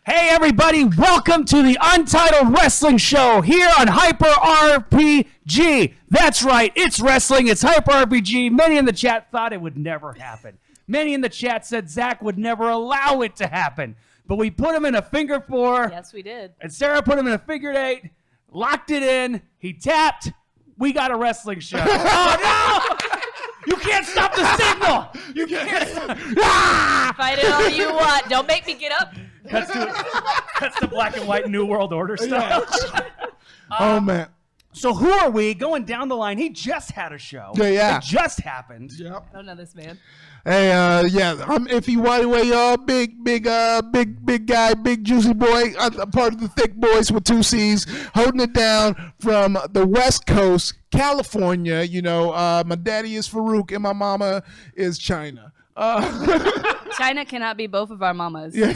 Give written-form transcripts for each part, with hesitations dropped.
Hey everybody, welcome to the Untitled Wrestling Show here on Hyper RPG. That's right, it's wrestling, it's Hyper RPG. Many in the chat thought it would never happen. Many in the chat said Zach would never allow it to happen. But we put him in a figure four. Yes, we did. And Sarah put him in a figure eight, locked it in, he tapped, we got a wrestling show. Oh no! You can't stop the signal! You can't stop. Ah! Fight it all you want. Don't make me get up. That's the black and white New World Order stuff. Oh, man. So who are we? Going down the line, he just had a show. Yeah. It just happened. Yep. I don't know this man. Hey, I'm Iffy Whiteway, y'all. Big guy, big juicy boy. I'm part of the thick boys with 2 C's, holding it down from the West Coast, California. You know, my daddy is Farouk and my mama is China. China cannot be both of our mamas. Yeah.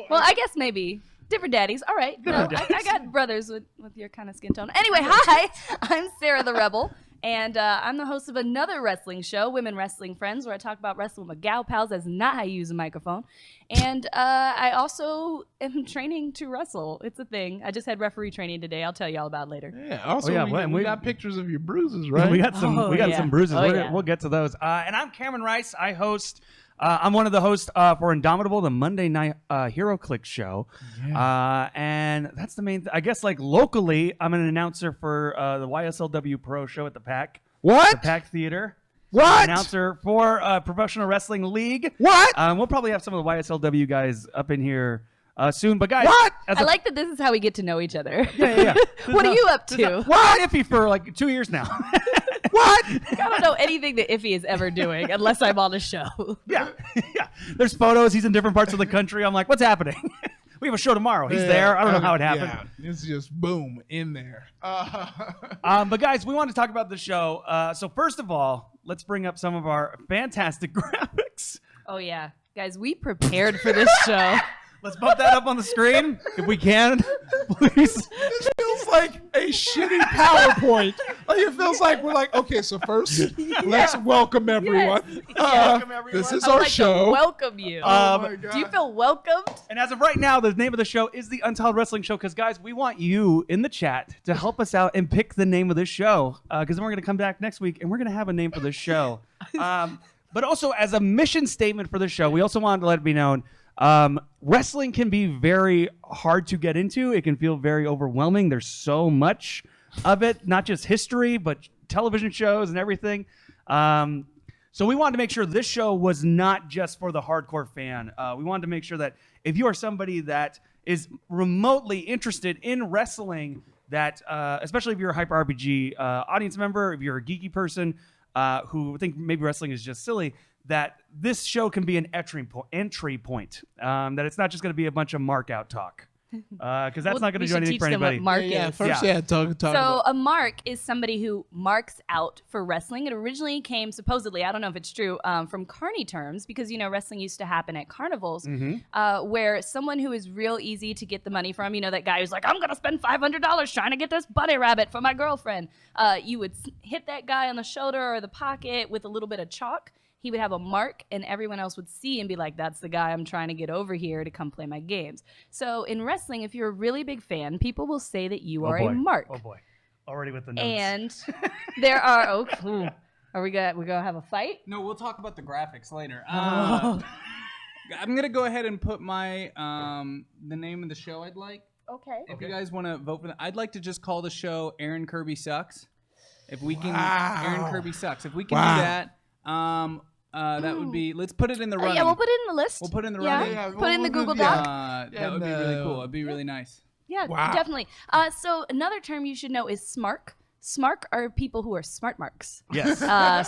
Well, I guess maybe. Different daddies. All right. No, I got brothers with your kind of skin tone. Anyway, hi. I'm Sarah the Rebel. And I'm the host of another wrestling show, Women Wrestling Friends, where I talk about wrestling with gal pals. That's not how you use a microphone. And I also am training to wrestle. It's a thing. I just had referee training today. I'll tell you all about it later. Yeah. Also, we got pictures of your bruises, right? We got some bruises. Oh, We'll get to those. And I'm Cameron Rice. I host. I'm one of the hosts for Indomitable, the Monday Night Hero Click show. Yeah. And that's the main I guess, like, locally, I'm an announcer for the YSLW Pro show at the PAC. What? The PAC Theater. What? Announcer for Professional Wrestling League. What? We'll probably have some of the YSLW guys up in here soon. But, guys. What? I like that this is how we get to know each other. Yeah. What are you up to? What? Iffy for like 2 years now. What? I don't know anything that Iffy is ever doing unless I'm on a show. Yeah. There's photos. He's in different parts of the country. I'm like, what's happening? We have a show tomorrow. He's there. I don't know how it happened. Yeah, it's just boom in there. But guys, we want to talk about the show. So first of all, let's bring up some of our fantastic graphics. Oh, yeah. Guys, we prepared for this show. Let's bump that up on the screen if we can, please. This feels like a shitty PowerPoint. Like, it feels like we're like, okay, so first, let's welcome everyone. Welcome everyone. This is I would our like show. to welcome you. Oh my God. Do you feel welcomed? And as of right now, the name of the show is the Untitled Wrestling Show because, guys, we want you in the chat to help us out and pick the name of this show because then we're going to come back next week and we're going to have a name for this show. But also, as a mission statement for the show, we also wanted to let it be known wrestling can be very hard to get into. It can feel very overwhelming. There's so much of it, not just history, but television shows and everything. So we wanted to make sure this show was not just for the hardcore fan. We wanted to make sure that if you are somebody that is remotely interested in wrestling, that especially if you're a Hyper RPG audience member, if you're a geeky person who think maybe wrestling is just silly, that this show can be an entry point. That it's not just going to be a bunch of mark out talk. Because that's not going to do anything for anybody. Mark Yeah, is. first, talk So about. a mark is somebody who marks out for wrestling. It originally came, supposedly, I don't know if it's true, from carny terms, because, wrestling used to happen at carnivals, where someone who is real easy to get the money from, that guy who's like, I'm going to spend $500 trying to get this bunny rabbit for my girlfriend. You would hit that guy on the shoulder or the pocket with a little bit of chalk. He would have a mark, and everyone else would see and be like, that's the guy I'm trying to get over here to come play my games. So in wrestling, if you're a really big fan, people will say that you are a mark. Oh, boy. Already with the notes. And there are... Are we gonna have a fight? No, we'll talk about the graphics later. I'm going to go ahead and put my the name of the show I'd like. Okay. If you guys want to vote for that. I'd like to just call the show Aaron Kirby Sucks. If we can... Wow. Aaron Kirby Sucks. If we can do that... that would be. Let's put it in the running. Yeah, we'll put it in the list. We'll put it in the running. Yeah, Put it in the Google Doc. That would be really cool. It'd be really nice. Yeah, Wow. definitely. So another term you should know is smark. Smark are people who are smart marks. Yes.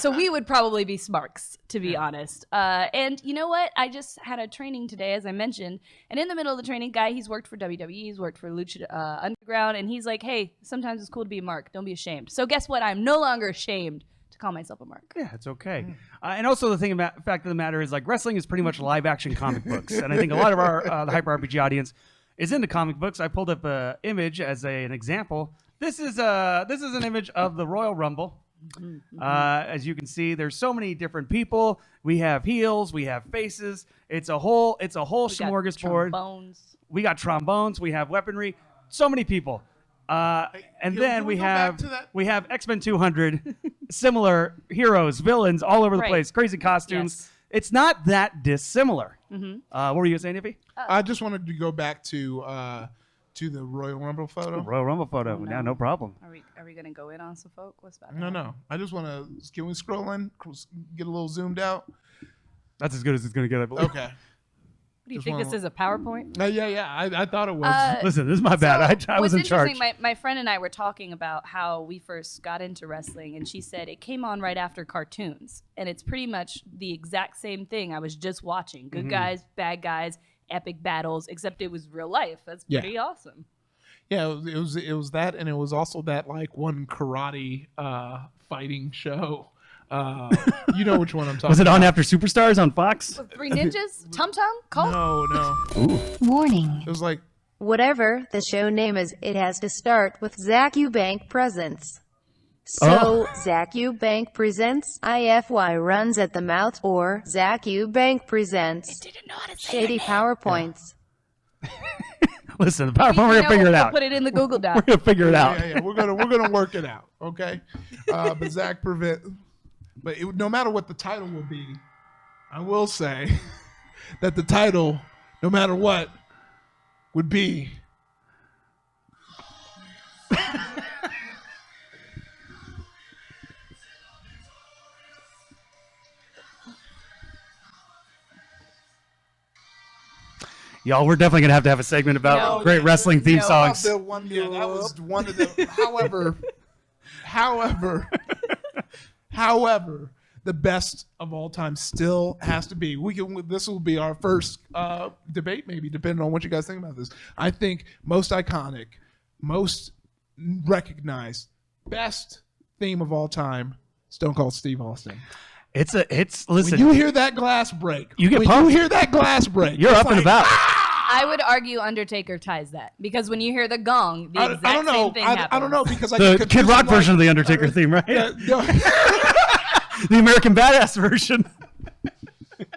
So we would probably be smarks, to be honest. And you know what? I just had a training today, as I mentioned. And in the middle of the training, he's worked for WWE, he's worked for Lucha Underground, and he's like, hey, sometimes it's cool to be a mark. Don't be ashamed. So guess what? I'm no longer ashamed to call myself a mark. Yeah, it's okay. And also the fact of the matter is, like, wrestling is pretty much live action comic books. And I think a lot of our the Hyper RPG audience is into comic books. I pulled up an image as an example. This is an image of the Royal Rumble. As you can see, there's so many different people. We have heels, we have faces. It's a whole smorgasbord. We got trombones, we have weaponry. So many people. And then we have X-Men 200, similar heroes, villains all over the place, crazy costumes. Yes. It's not that dissimilar. What were you saying, Iffy? I just wanted to go back to the Royal Rumble photo. Royal Rumble photo. Oh, no. Yeah, no problem. Are we gonna go in on some folk? What's that? No. I just want to. Can we scroll in? Get a little zoomed out. That's as good as it's going to get, I believe. Okay. Do you think this is a PowerPoint? Yeah. I thought it was. Listen, this is my bad. I was in charge. My friend and I were talking about how we first got into wrestling, and she said it came on right after cartoons, and it's pretty much the exact same thing I was just watching. Good guys, bad guys, epic battles, except it was real life. That's pretty awesome. Yeah, it was that, and it was also that like one karate fighting show. You know which one I'm talking about. Was it on after Superstars on Fox? With Three Ninjas? Tum Tum? Colt? No. Warning. It was like Whatever the show name is, it has to start with Zach Eubank Presents. So, Zach Eubank Presents, IFY runs at the mouth, or Zach Eubank Presents Didn't know how to say Shady PowerPoints. Listen, the PowerPoint, we're going to figure it out. Put it in the Google Doc. We're going to figure it out. Yeah. We're gonna work it out. Okay. But Zach no matter what the title will be, I will say that the title, no matter what, would be Y'all, we're definitely going to have a segment about great wrestling theme songs. that was one of the. However, the best of all time still has to be. This will be our first debate, maybe, depending on what you guys think about this. I think most iconic, most recognized, best theme of all time, Stone Cold Steve Austin. Listen. When you hear that glass break, you're up and about. I would argue Undertaker ties that, because when you hear the gong, the exact same thing happens. I don't know, because the Kid Rock version of the Undertaker theme, right? The American Badass version.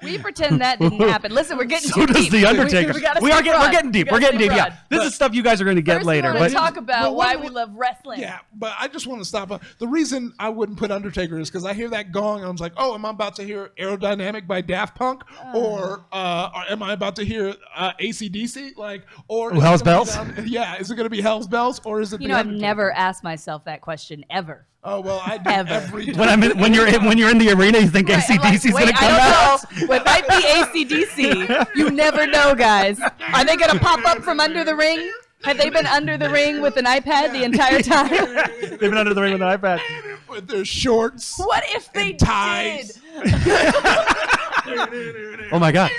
We pretend that didn't happen. Listen, we're getting so too does deep. the Undertaker. We're getting deep. We're getting deep. Yeah, this is stuff you guys are going to get First, later. we want to talk about why we love wrestling. Yeah, but I just want to stop. The reason I wouldn't put Undertaker is because I hear that gong and I was like, oh, am I about to hear Aerodynamic by Daft Punk? Or am I about to hear AC/DC? Or Hell's Bells? Is it going to be Hell's Bells? Or is it I've never asked myself that question ever. Oh, well, I do every time. When you're in the arena, you think AC/DC is going to come out? It might be AC/DC. You never know, guys. Are they going to pop up from under the ring? Have they been under the ring with an iPad the entire time? They've been under the ring with an iPad. With their shorts. What if they ties. did? Oh, my God.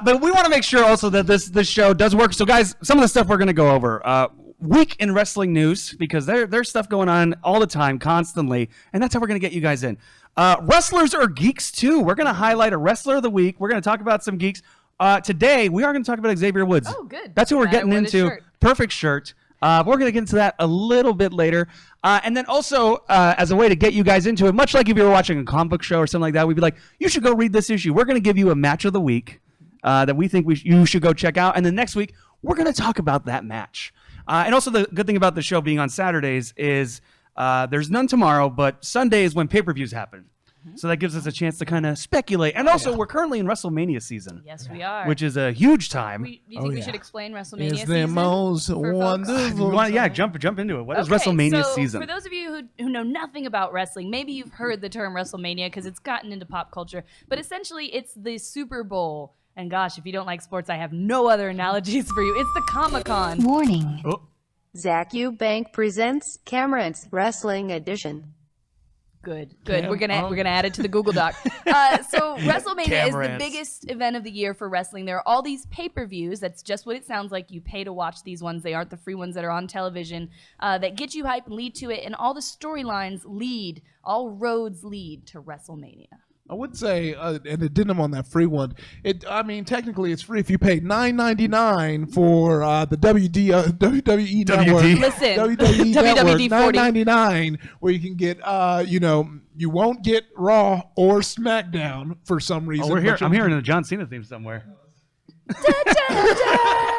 But we want to make sure also that this show does work. So, guys, some of the stuff we're going to go over. Week in wrestling news, because there's stuff going on all the time, constantly, and that's how we're going to get you guys in. Wrestlers are geeks, too. We're going to highlight a wrestler of the week. We're going to talk about some geeks. Today, we are going to talk about Xavier Woods. Oh, good. That's who we're getting into. Perfect shirt. We're going to get into that a little bit later. And then also, as a way to get you guys into it, much like if you were watching a comic book show or something like that, we'd be like, you should go read this issue. We're going to give you a match of the week that we think you should go check out. And then next week, we're going to talk about that match. And also the good thing about the show being on Saturdays is there's none tomorrow, but Sunday is when pay-per-views happen. So that gives us a chance to kind of speculate. And also, we're currently in WrestleMania season. Yes, we are. Which is a huge time. Do you think we should explain WrestleMania It's season? the most for wonderful. Jump into it. What is Okay, WrestleMania so season? For those of you who know nothing about wrestling, maybe you've heard the term WrestleMania because it's gotten into pop culture. But essentially, it's the Super Bowl. And gosh, if you don't like sports, I have no other analogies for you. It's the Comic-Con. Warning. Oh. Zach Eubank Presents Cameron's Wrestling Edition. Good. We're gonna add it to the Google Doc. So WrestleMania is the biggest event of the year for wrestling. There are all these pay-per-views. That's just what it sounds like. You pay to watch these ones. They aren't the free ones that are on television. That get you hype and lead to it. And all the storylines all roads lead to WrestleMania. I would say, an addendum on that free one. Technically, it's free if you pay $9.99 for the WWE Network. Listen, WWE Network, WWD 40. $9.99, where you can get, you won't get Raw or SmackDown for some reason. Oh, we're here. I'm hearing a John Cena theme somewhere.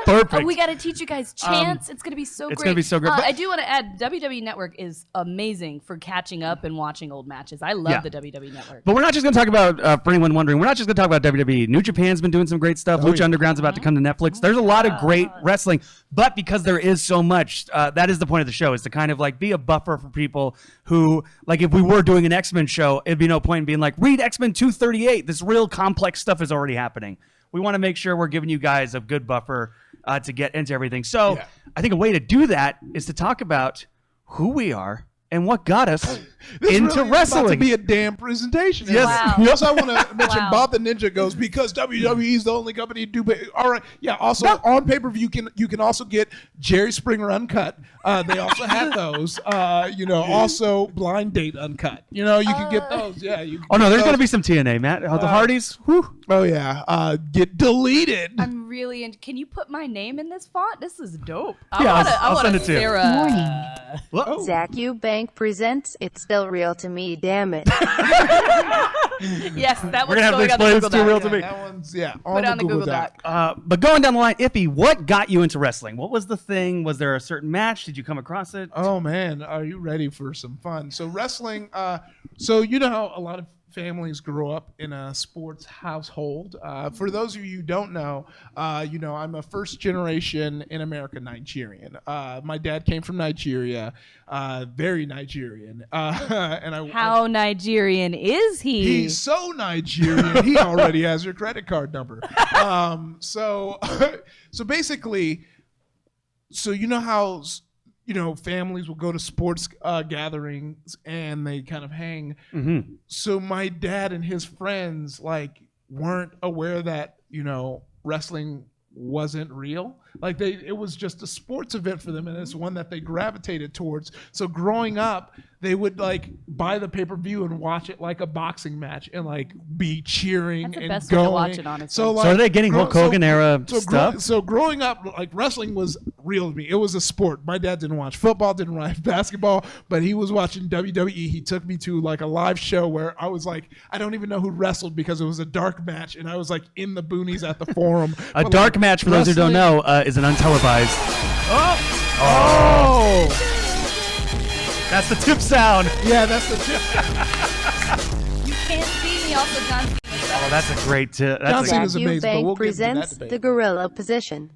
Perfect. Oh, we got to teach you guys chants. It's going to be so great. It's going to be so great. I do want to add, WWE Network is amazing for catching up and watching old matches. I love the WWE Network. But we're not just going to talk about, for anyone wondering, we're not just going to talk about WWE. New Japan's been doing some great stuff. Lucha Underground's about to come to Netflix. There's a lot of great wrestling. But because there is so much, that is the point of the show, is to kind of like be a buffer for people who, like if we were doing an X-Men show, it'd be no point in being like, read X-Men 238. This real complex stuff is already happening. We want to make sure we're giving you guys a good buffer to get into everything. So I think a way to do that is to talk about who we are and what got us into really wrestling. About to be a damn presentation. Yes. Wow. Also, I want to mention Wow. Bob the Ninja goes, because WWE is the only company to do. All right, yeah. Also, on pay-per-view, you can also get Jerry Springer Uncut. They also have those. Also Blind Date Uncut. You can get those. Yeah. Oh no, there's going to be some TNA, Matt. The Hardys. Whew. Oh yeah. Get deleted. I'm really can you put my name in this font? This is dope. Yeah, I'll send it to you. Sarah. Whoa. Zach Eubank presents It's Still Real to Me, damn it. Yes, that We're one's going to have to going on the explain Google it's too real Doc. to me. That one's Put it on the Google Doc. But going down the line, Iffy, what got you into wrestling? What was the thing? Was there a certain match? Did you come across it? Oh man, are you ready for some fun? So wrestling, so you know how a lot of families grow up in a sports household. For those of you who don't know, I'm a first generation in America Nigerian. My dad came from Nigeria, very Nigerian. How Nigerian is he? He's so Nigerian, he already has your credit card number. So basically, you know how families will go to sports gatherings and they kind of hang. Mm-hmm. So my dad and his friends weren't aware that wrestling wasn't real. It was just a sports event for them, and it's one that they gravitated towards. So growing up, they would buy the pay-per-view and watch it like a boxing match and be cheering That's the and best way going. to watch it, honestly. So, So are they getting Hulk Hogan era stuff? So growing up, wrestling was real to me. It was a sport. My dad didn't watch football, didn't watch basketball, but he was watching WWE. He took me to a live show where I was I don't even know who wrestled because it was a dark match, and I was in the boonies at the Forum. A dark match, for those who don't know, is an untelevised. Oh! That's the tip sound. Yeah, that's the tip. You can't see me. Also, John Cena. Oh, that's a great tip. John That's Cena's Zach amazing, but Eubank we'll get into that presents debate. The Gorilla Position.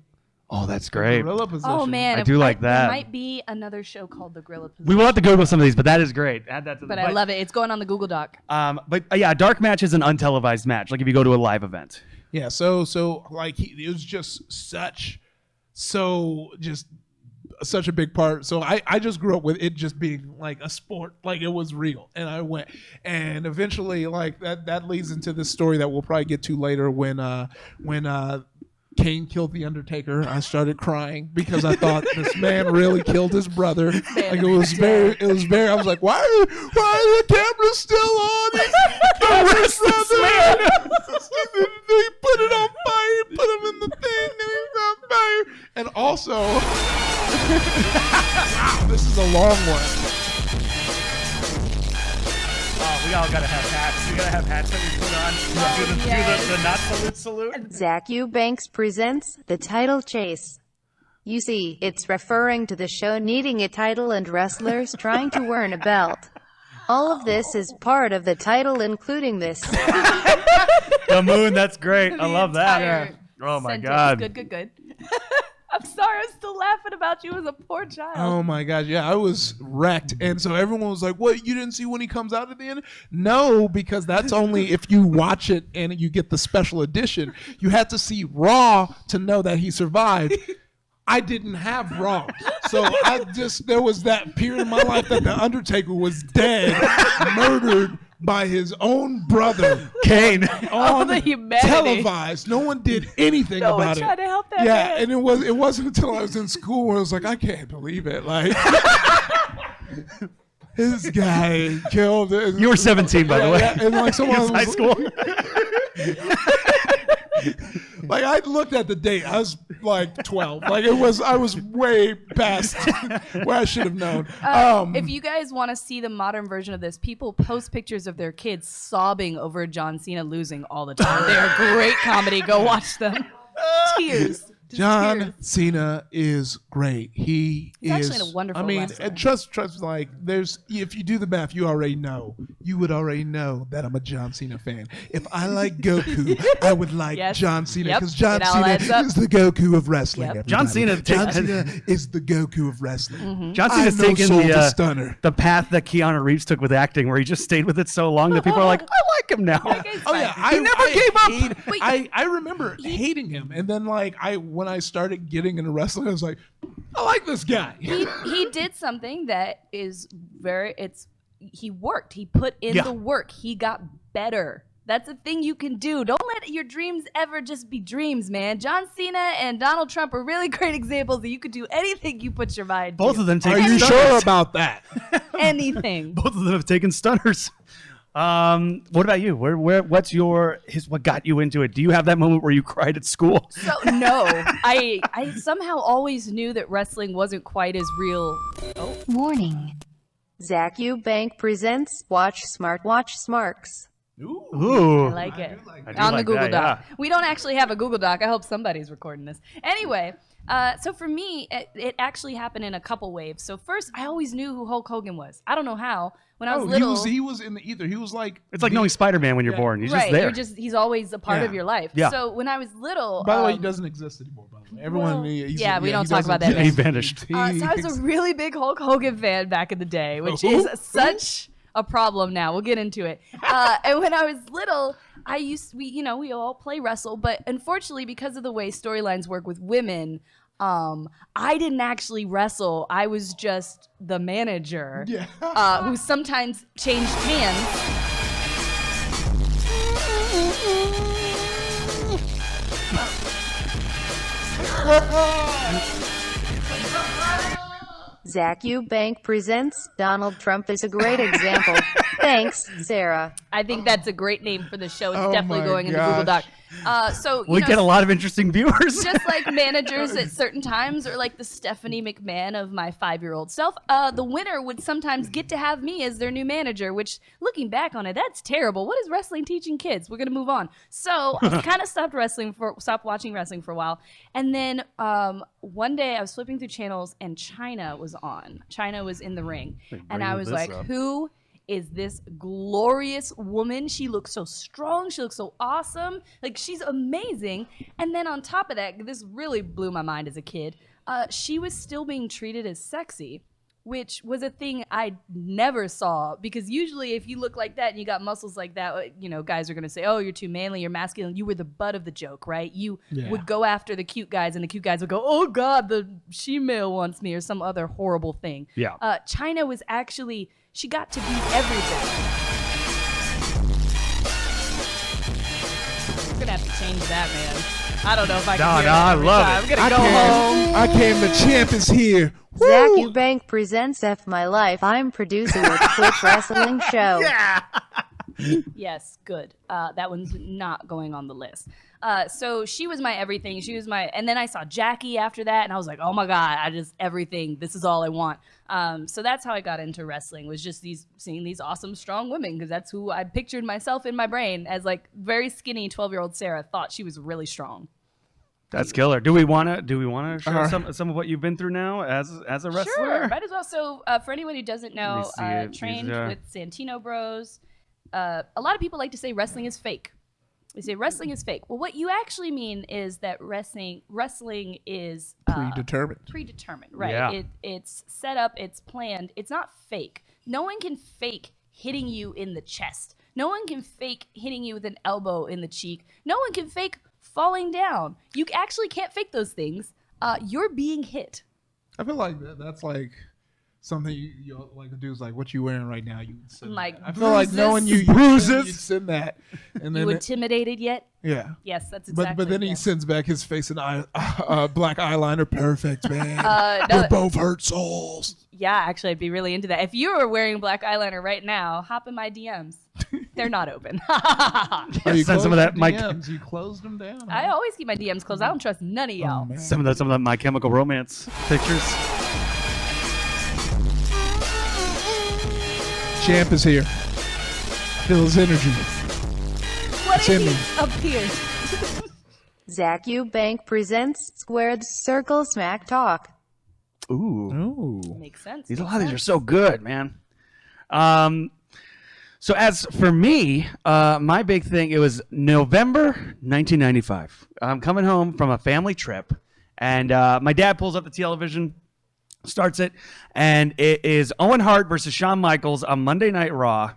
oh, that's great. Gorilla position. Oh man, I do like that. There might be another show called The Gorilla Position. We will have to Google some of these, but that is great. Add that to the But I love it. It's going on the Google Doc. a dark match is an untelevised match, like if you go to a live event. Yeah, so it was just such a big part. So I just grew up with it just being a sport, it was real, and I went, and eventually that leads into this story that we'll probably get to later when Kane killed the Undertaker. I started crying because I thought this man really killed his brother. It was very. I was like, why are the cameras still on? Arrest this man. They put it on fire. Put him in the thing. Then he's on fire. And also, wow, this is a long one. We all gotta have hats. We gotta have hats that we put on. Do the not salute. Zach Eubanks presents The Title Chase. You see, it's referring to the show needing a title and wrestlers trying to earn a belt. All of this is part of the title, including this. The moon. That's great. I love that. Entire Oh my sentence. God. Good. I'm sorry. I'm still laughing about you as a poor child. Oh my gosh, yeah, I was wrecked. And so everyone was like, what, you didn't see when he comes out at the end? No, because that's only if you watch it and you get the special edition. You had to see Raw to know that he survived. I didn't have Raw. So there was that period in my life that The Undertaker was dead, murdered by his own brother. Kane. Oh, the humanity. Televised. No one did anything No one about it. tried to help that Yeah, man. and it wasn't until I was in school where I was like, I can't believe it. This guy killed. You were 17, by the way. Yeah, and like someone High was, school. like I looked at the date, I was like 12. Like I was way past where I should have known. If you guys want to see the modern version of this, people post pictures of their kids sobbing over John Cena losing all the time. They're great comedy. Go watch them. Tears. Just John tears. Cena is great. He's actually a wonderful I mean, wrestler. and trust. Like, if you do the math, you would already know that I'm a John Cena fan. If I like Goku, I would like Yes. John Cena Yep. because John It all Cena adds up. is the Goku of wrestling. Yep. everybody. John Cena is the Goku of wrestling. John Cena's I know taken Soul to the Stunner. the path that Keanu Reeves took with acting, where he just stayed with it so long that people are like, I like him now. Oh yeah, He never gave up. I remember hating him, and then like when I started getting into wrestling, I was like, I like this guy. He did something that is he worked. He put in Yeah. the work. He got better. That's a thing you can do. Don't let your dreams ever just be dreams, man. John Cena and Donald Trump are really great examples that you could do anything you put your mind to. Both of them Are taking you stunners. sure about that? Anything. Both of them have taken stunners. What about you? What got you into it? Do you have that moment where you cried at school? So no, I somehow always knew that wrestling wasn't quite as real. Warning. Zach Eubank presents Watch Smart Watch Smarks. Ooh. I like it. I do On the like Google that, Doc. yeah. We don't actually have a Google Doc. I hope somebody's recording this. Anyway, so for me, it actually happened in a couple waves. So first, I always knew who Hulk Hogan was. I don't know how. When I was little, he was in the ether. He was like It's like knowing Spider-Man when you're born. He's just there. he's always a part of Yeah. your life. Yeah. So when I was little, By the way, he doesn't exist anymore. By the way, everyone. we don't talk about that, He man. vanished. so I was a really big Hulk Hogan fan back in the day, which is such a problem now. We'll get into it. And when I was little, we all play wrestle, but unfortunately, because of the way storylines work with women, I didn't actually wrestle. I was just the manager, who sometimes changed hands. Zach Eubank presents Donald Trump is a great example. Thanks, Sarah. I think that's a great name for the show. It's Oh definitely my going in the Google Doc. So We get a lot of interesting viewers. just like managers at certain times, or like the Stephanie McMahon of my 5-year-old self, the winner would sometimes get to have me as their new manager, which looking back on it, that's terrible. What is wrestling teaching kids? We're going to move on. So I kind of stopped watching wrestling for a while. And then one day I was flipping through channels and China was on. China was in the ring. And I was like, who is this glorious woman? She looks so strong. She looks so awesome. Like, she's amazing. And then on top of that, this really blew my mind as a kid. She was still being treated as sexy, which was a thing I never saw, because usually if you look like that and you got muscles like that, guys are going to say, oh, you're too manly, you're masculine. You were the butt of the joke, right? You would go after the cute guys, and the cute guys would go, oh God, the she-male wants me, or some other horrible thing. Yeah. China was actually, she got to be everything. We're gonna have to change that, man. I don't know if I can hear that I every love time. it. I'm gonna go home. I came. The champ is here. Zach Woo! Eubank presents F My Life. I'm producer of Twitch Wrestling Show. Yes, good. That one's not going on the list. So she was my everything. And then I saw Jackie after that, and I was like, oh my God, everything. This is all I want. So that's how I got into wrestling, was just seeing these awesome, strong women, because that's who I pictured myself in my brain as, like, very skinny 12-year-old Sarah thought she was really strong. That's killer. Do we want to share some of what you've been through now as a wrestler? Sure, might as well. So for anyone who doesn't know, Let me see it. trained These are- with Santino Bros. A lot of people like to say wrestling is fake. They say wrestling is fake. Well, what you actually mean is that wrestling is predetermined, right? Yeah. It's set up, it's planned. It's not fake. No one can fake hitting you in the chest. No one can fake hitting you with an elbow in the cheek. No one can fake falling down. You actually can't fake those things. You're being hit. I feel like that's like something you like the dude's like, what you wearing right now? You would send Like, that. I feel like knowing you Bruises. you'd send that, and then You intimidated yet? yeah. Yes, that's exactly. But then he sends back his face and black eyeliner. Perfect, man. No, We're both hurt souls. yeah, actually, I'd be really into that. If you were wearing black eyeliner right now, hop in my DMs. They're not open. Oh, you Send some of that, closed Mike. your DMs. You closed them down. I always keep my DMs closed. I don't trust none of y'all. Oh, man. Some of that My Chemical Romance pictures. Champ is here. Feel his energy. What It's if in he me. appears? Zach Eubank presents Squared Circle Smack Talk. Ooh. Ooh. Makes sense. A lot of these are so good, man. So as for me, my big thing, it was November 1995. I'm coming home from a family trip, and my dad pulls up the television, starts it, and it is Owen Hart versus Shawn Michaels on Monday Night Raw.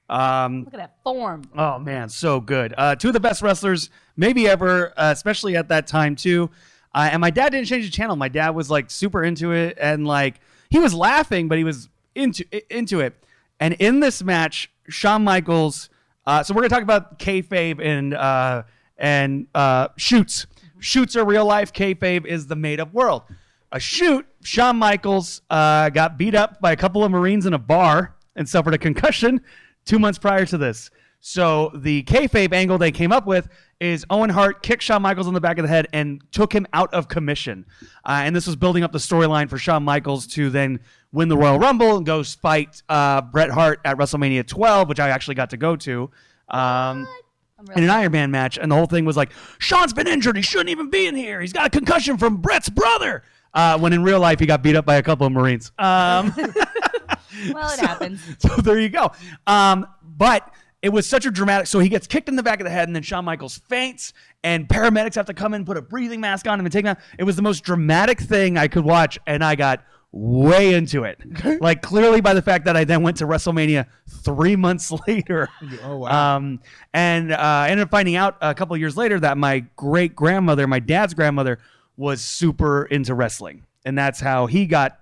Look at that form. Oh, man, so good. Two of the best wrestlers maybe ever, especially at that time, too. And my dad didn't change the channel. My dad was, like, super into it, and, like, he was laughing, but he was into it. And in this match, Shawn Michaels, so we're going to talk about kayfabe and shoots. Shoots are real life. Kayfabe is the made-up world. A shoot, Shawn Michaels got beat up by a couple of Marines in a bar and suffered a concussion 2 months prior to this. So the kayfabe angle they came up with is Owen Hart kicked Shawn Michaels on the back of the head and took him out of commission. And this was building up the storyline for Shawn Michaels to then win the Royal Rumble and go fight Bret Hart at WrestleMania 12, which I actually got to go to. In an Iron Man match. And the whole thing was like, Shawn's been injured. He shouldn't even be in here. He's got a concussion from Bret's brother. When in real life, he got beat up by a couple of Marines. Well, it happens. So there you go. But it was such a dramatic. So he gets kicked in the back of the head, and then Shawn Michaels faints, and paramedics have to come in and put a breathing mask on him and take him out. It was the most dramatic thing I could watch, and I got way into it. Like, clearly by the fact that I then went to WrestleMania 3 months later. Oh, wow. And I ended up finding out a couple of years later that my great-grandmother, my dad's grandmother, was super into wrestling. And that's how he got,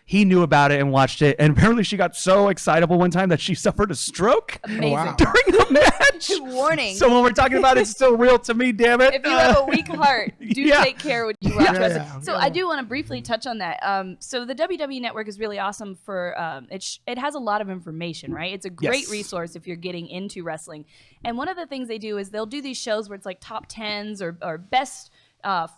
he knew about it and watched it. And apparently she got so excitable one time that she suffered a stroke Amazing. wow. during a match. Warning. So when we're talking about it, it's still real to me, damn it. If you have a weak heart, do Yeah. take care when you watch Yeah. wrestling. So Yeah. I do want to briefly touch on that. So the WWE Network is really awesome for it has a lot of information, right? It's a great Yes. resource if you're getting into wrestling. And one of the things they do is they'll do these shows where it's like top 10s or best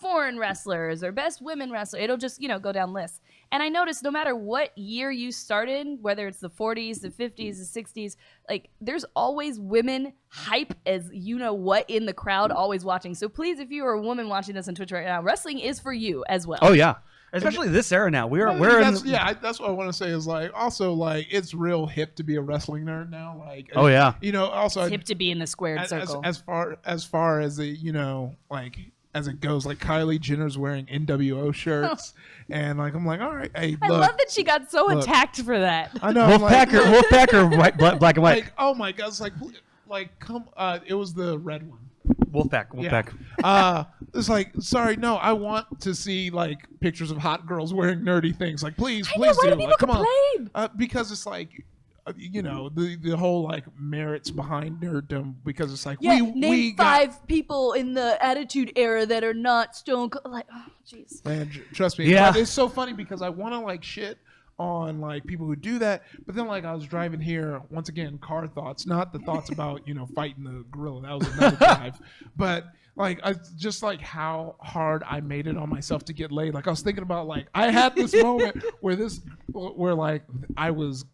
foreign wrestlers or best women wrestlers. It'll just, go down lists. And I noticed no matter what year you started, whether it's the 40s, the 50s, the 60s, like there's always women hype as you know what in the crowd always watching. So please, if you are a woman watching this on Twitch right now, wrestling is for you as well. Oh, yeah. Especially this era now. We're that's, in. that's what I want to say is like also like it's real hip to be a wrestling nerd now. Like Oh, yeah. Also It's hip to be in the squared circle. as far as the like as it goes, like Kylie Jenner's wearing NWO shirts, and like I'm like, all right, hey, I look, love that she got so look. attacked for that. I know, I'm like, Wolfpacker, white, black and white. like oh my god, it's like come, it was the red one. Wolfpack. It's like, sorry, no, I want to see like pictures of hot girls wearing nerdy things. Like, please, I know, please why do. do people Like, come complain? on, because it's like, the whole like merits behind nerddom. Because it's like Yeah, we name got, 5 people in the Attitude Era that are not Stone Cold. Like, oh, jeez. man, trust me. Yeah. But it's so funny because I want to like shit on like people who do that, but then like I was driving here once again, car thoughts, not the thoughts about fighting the gorilla. That was another drive, but like I just like how hard I made it on myself to get laid. Like I was thinking about like I had this moment where like I was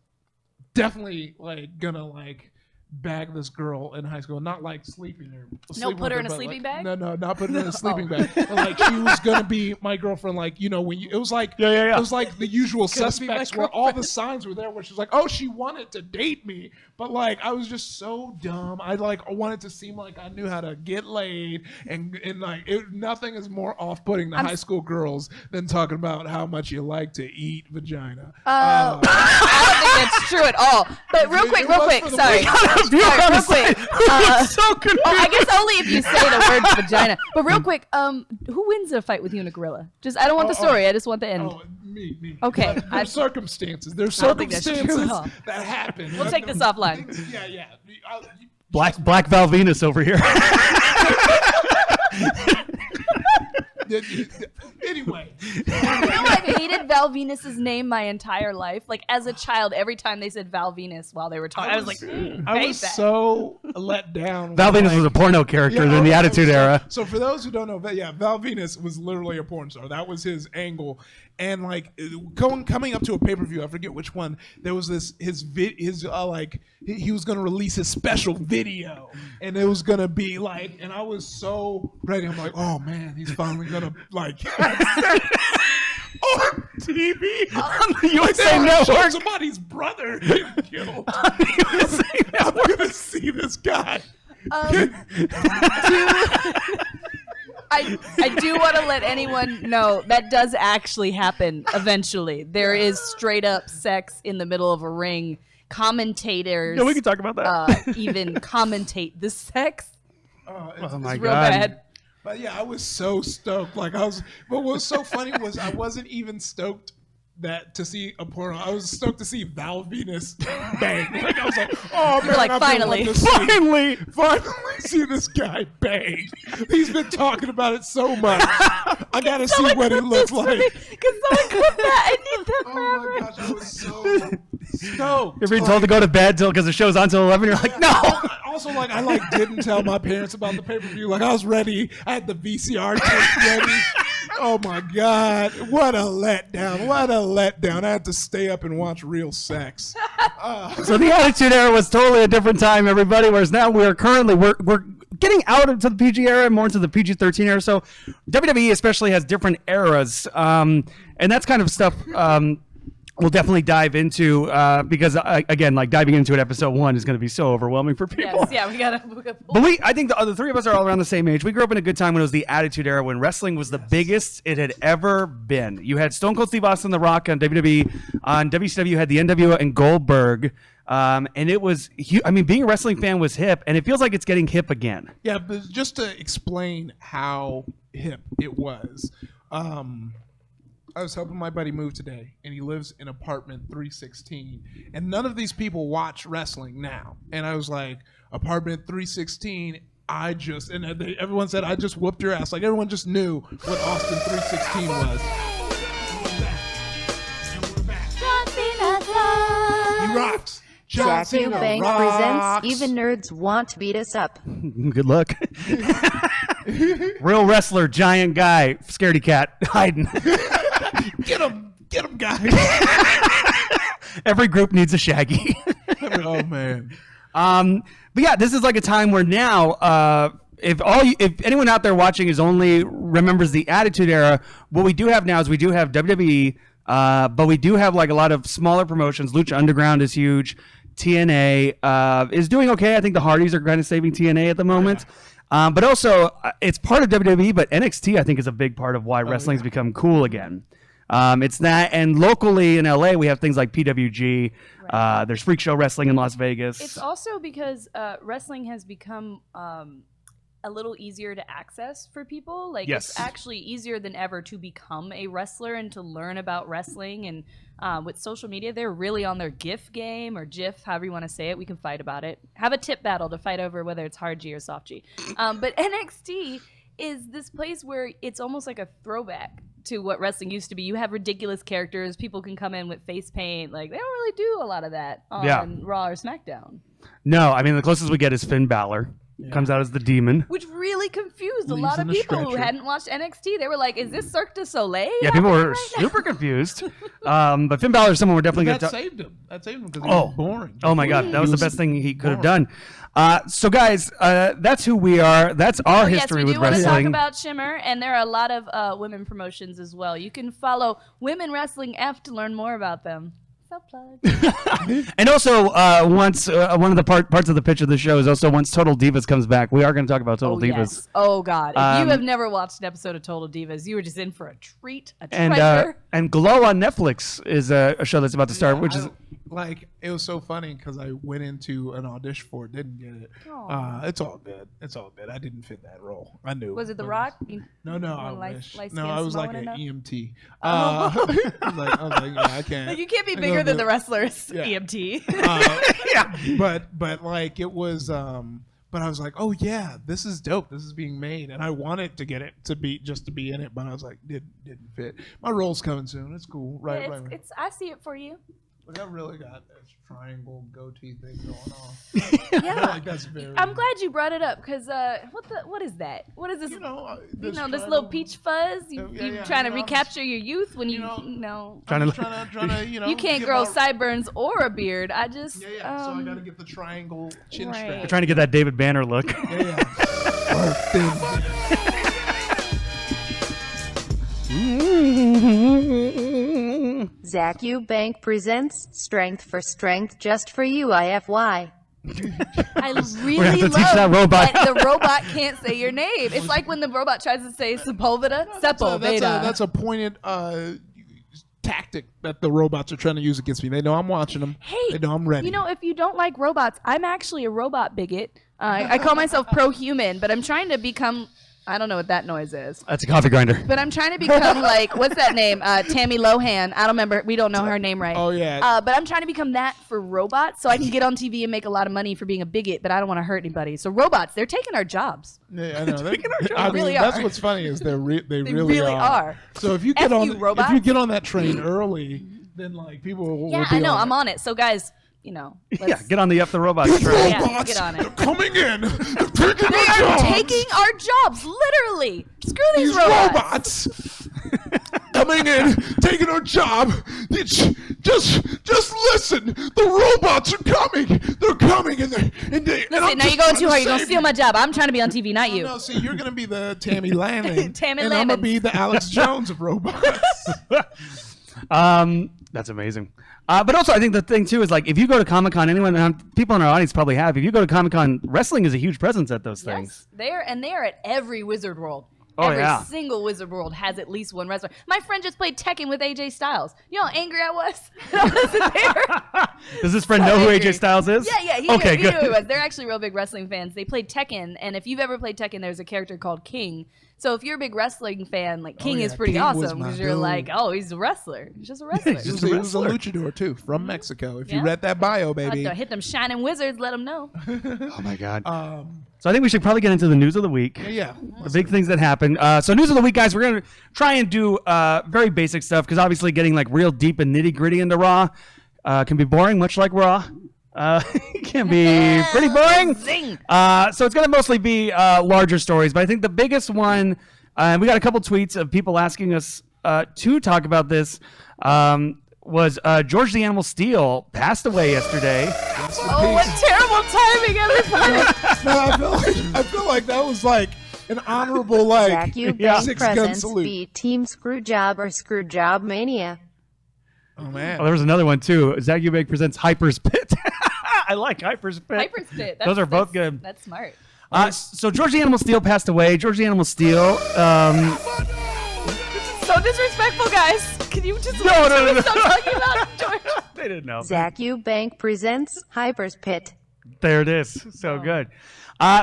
definitely like gonna like bag this girl in high school, not like sleeping her. Put her in a sleeping bag? No, not put her in a sleeping bag. But, like she was gonna be my girlfriend. Like when it was like Yeah. it was like the usual Gonna be my suspects where all the signs were there where she's like, oh, she wanted to date me, but like I was just so dumb. I like wanted to seem like I knew how to get laid, and like nothing is more off-putting to high school girls than talking about how much you like to eat vagina. I don't think that's true at all. But real quick, for the sorry. women. confused. All right, on real the side. quick. So confused. I guess only if you say the word vagina. But real quick, who wins a fight with you and a gorilla? I don't want the story. I just want the end. Oh, me. Okay, There's circumstances. There's I don't think that's true circumstances at all. that happen. We'll take this offline. Yeah. Black Val Venus over here. Anyway. You know, I've hated Val Venus's name my entire life. Like as a child, every time they said Val Venus while they were talking, I was like, I was so let down. Val Venus was a porno character in the Attitude Era. So for those who don't know, Val Venus was literally a porn star. That was his angle. And like coming up to a pay-per-view, I forget which one. There was he was gonna release his special video, and it was gonna be like, and I was so ready. I'm like, oh man, he's finally gonna like on TV. On the USA Network. Somebody's brother getting killed. I'm gonna see this guy. I do want to let anyone know that does actually happen eventually. There is straight up sex in the middle of a ring. Commentators No, we can talk about that. even commentate the sex. Oh my It's real God. bad. But yeah, I was so stoked. But what was so funny was I wasn't even stoked to see a porno. I was stoked to see Val Venus bang. Like I was like, oh man, Like, I've been finally. wanting to finally see this guy bang. He's been talking about it so much. I gotta see what it looks like. Because someone clip that. I need that Oh forever. my gosh, I was so stoked. You're being told to go to bed because the show's on till 11. You're like, no. Also, I didn't tell my parents about the pay-per-view. Like I was ready. I had the VCR tape ready. Oh my God. What a letdown. I had to stay up and watch real sex. So the Attitude Era was totally a different time, everybody. Whereas now we're getting out into the PG era and more into the PG-13 era. So WWE especially has different eras, and that's kind of stuff we'll definitely dive into because again, like diving into it, episode 1 is going to be so overwhelming for people. Yes, yeah, we gotta. But I think the three of us are all around the same age. We grew up in a good time when it was the Attitude Era, when wrestling was the biggest it had ever been. You had Stone Cold Steve Austin, The Rock on WWE. On WCW, you had the NWO and Goldberg. And it was, being a wrestling fan was hip, and it feels like it's getting hip again. Yeah, but just to explain how hip it was, I was helping my buddy move today, and he lives in apartment 316, and none of these people watch wrestling now. And I was like, apartment 316, everyone said, I just whooped your ass. Like, everyone just knew what Austin 316 was. He rocks. Zack Bank presents Even Nerds Want to Beat Us Up. Good luck. Real wrestler, giant guy, scaredy cat, hiding. Get him, guys. Every group needs a Shaggy. Oh, man. But yeah, this is like a time where now, if anyone out there watching only remembers the Attitude Era, what we do have now is we do have WWE, but we do have like a lot of smaller promotions. Lucha Underground is huge. TNA is doing okay. I think the Hardys are kind of saving TNA at the moment. But also, it's part of WWE, but NXT, I think, is a big part of why wrestling's become cool again. It's that, and locally in LA, we have things like PWG. Right. There's Freak Show Wrestling in Las Vegas. It's also because wrestling has become a little easier to access for people. Like, yes. It's actually easier than ever to become a wrestler and to learn about wrestling. And with social media, they're really on their GIF game, or GIF, however you want to say it. We can fight about it. Have a tip battle to fight over whether it's hard G or soft G. But NXT is this place where it's almost like a throwback to what wrestling used to be. You have ridiculous characters. People can come in with face paint. Like, they don't really do a lot of that on Raw or SmackDown. No, I mean, the closest we get is Finn Balor. Comes out as the demon. Which really confused a lot of people who hadn't watched NXT. They were like, is this Cirque du Soleil? Yeah, people were super confused. But Finn Balor is someone we're definitely going to saved him. That saved him because he was boring. Oh my God, that was the best thing he could have done. So guys, that's who we are. That's our history with wrestling. Yes, we do want to talk about Shimmer, and there are a lot of women promotions as well. You can follow Women Wrestling F to learn more about them. Self-plug. And also, once one of the parts of the pitch of the show is also once Total Divas comes back, we are going to talk about Total Divas. Yes. Oh God! If you have never watched an episode of Total Divas, you were just in for a treat, a treasure. And Glow on Netflix is a show that's about to start, which is like it was so funny because I went into an audition for it, didn't get it. It's all good. It's all good. I didn't fit that role. I knew. Was it The but- Rock? No, I light- wish. light No, skin I was like Samoan an enough? EMT. I was like, yeah, I can't. Like, you can't be I bigger go than to- the wrestlers. Yeah. EMT. But like it was but I was like, oh yeah, this is dope. This is being made, and I wanted to get it to be in it, but I was like, didn't fit. My role's coming soon. It's cool, right? Yeah, it's I see it for you. But I really got this triangle goatee thing going on. I feel like that's very. I'm glad you brought it up because what is that? What is this? You know, this little peach fuzz. You trying to you know, recapture your youth when you you know, Trying I'm to- trying to, you know. you can't get grow my- sideburns or a beard. I just Yeah, yeah. So I got to get the triangle chin right. strap. Trying to get that David Banner look. Yeah, yeah. Or thin. Zach Eubank presents Strength for Strength just for you IFY. I have really to love teach that robot. that the robot can't say your name. It's like when the robot tries to say Sepulveda, Sepulveda. That's a pointed tactic that the robots are trying to use against me. They know I'm watching them. Hey, they know I'm ready. You know, if you don't like robots, I'm actually a robot bigot. I call myself pro-human, but I'm trying to become. I don't know what that noise is. That's a coffee grinder. But I'm trying to become like, what's that name? Tammy Lohan. I don't remember. We don't know her name right. Oh, yeah. But I'm trying to become that for robots so I can get on TV and make a lot of money for being a bigot, but I don't want to hurt anybody. So robots, they're taking our jobs. Yeah, I know. They really that's are. what's funny is they really really are. So if you get F on you, robots. if you get on that train early, then like people will Yeah, be I know. on I'm it. on it. So guys, you know, Yeah, get on the F the robots train. Yeah, Robots, get on it. they're coming in. They're taking They our are jobs. taking our jobs, literally. Screw these These robots. coming in, taking our job. Just listen. The robots are coming. They're coming, and Listen, now you're going too hard. You're going to steal my job. I'm trying to be on TV, not you. No, see, you're gonna be the Tammy Lanning, Tammy and I'm gonna Lemons. be the Alex Jones of robots. That's amazing. But also, I think the thing too is like if you go to Comic-Con, people in our audience probably have. If you go to Comic-Con, wrestling is a huge presence at those things. Yes, they are at every Wizard World. Oh, Every yeah. single Wizard World has at least one wrestler. My friend just played Tekken with AJ Styles. You know how angry I was? I wasn't there. Does this friend So know who angry. AJ Styles is? Yeah, he Okay, knew good. who he was. They're actually real big wrestling fans. They played Tekken, and if you've ever played Tekken, there's a character called King. So if you're a big wrestling fan, like King yeah, is pretty King was awesome my because you're dude. like, oh, he's a wrestler. He's just a wrestler. He's just He was a wrestler. luchador too, from Mexico. If you Yeah. read that bio, I baby. hit them shining wizards, let them know. Oh my God. Um, So I think we should probably get into the news of the week. yeah. The big things that happen. So news of the week, guys. We're gonna try and do very basic stuff because obviously getting like real deep and nitty gritty into Raw can be boring, much like Raw. It can be pretty boring. Zing. So it's gonna mostly be larger stories, but I think the biggest one, and we got a couple tweets of people asking us to talk about this. Was George the Animal Steel passed away yesterday? Oh, what terrible timing, everybody. No, I feel like that was like an honorable Zach like Eubank six-gun presents salute. the Team Screwjob or Screwjob Mania. Oh man. Oh, there was another one too. Zach Eubank presents Hyper's Pit. I like Hyper's Pit. Hyper spit. Those are both good. That's smart. So George the Animal Steel passed away. George the Animal Steel. So disrespectful, guys. Can you just No. stop talking about George? They didn't know. Zach Eubank presents Hyper's Pit. There it is. So good.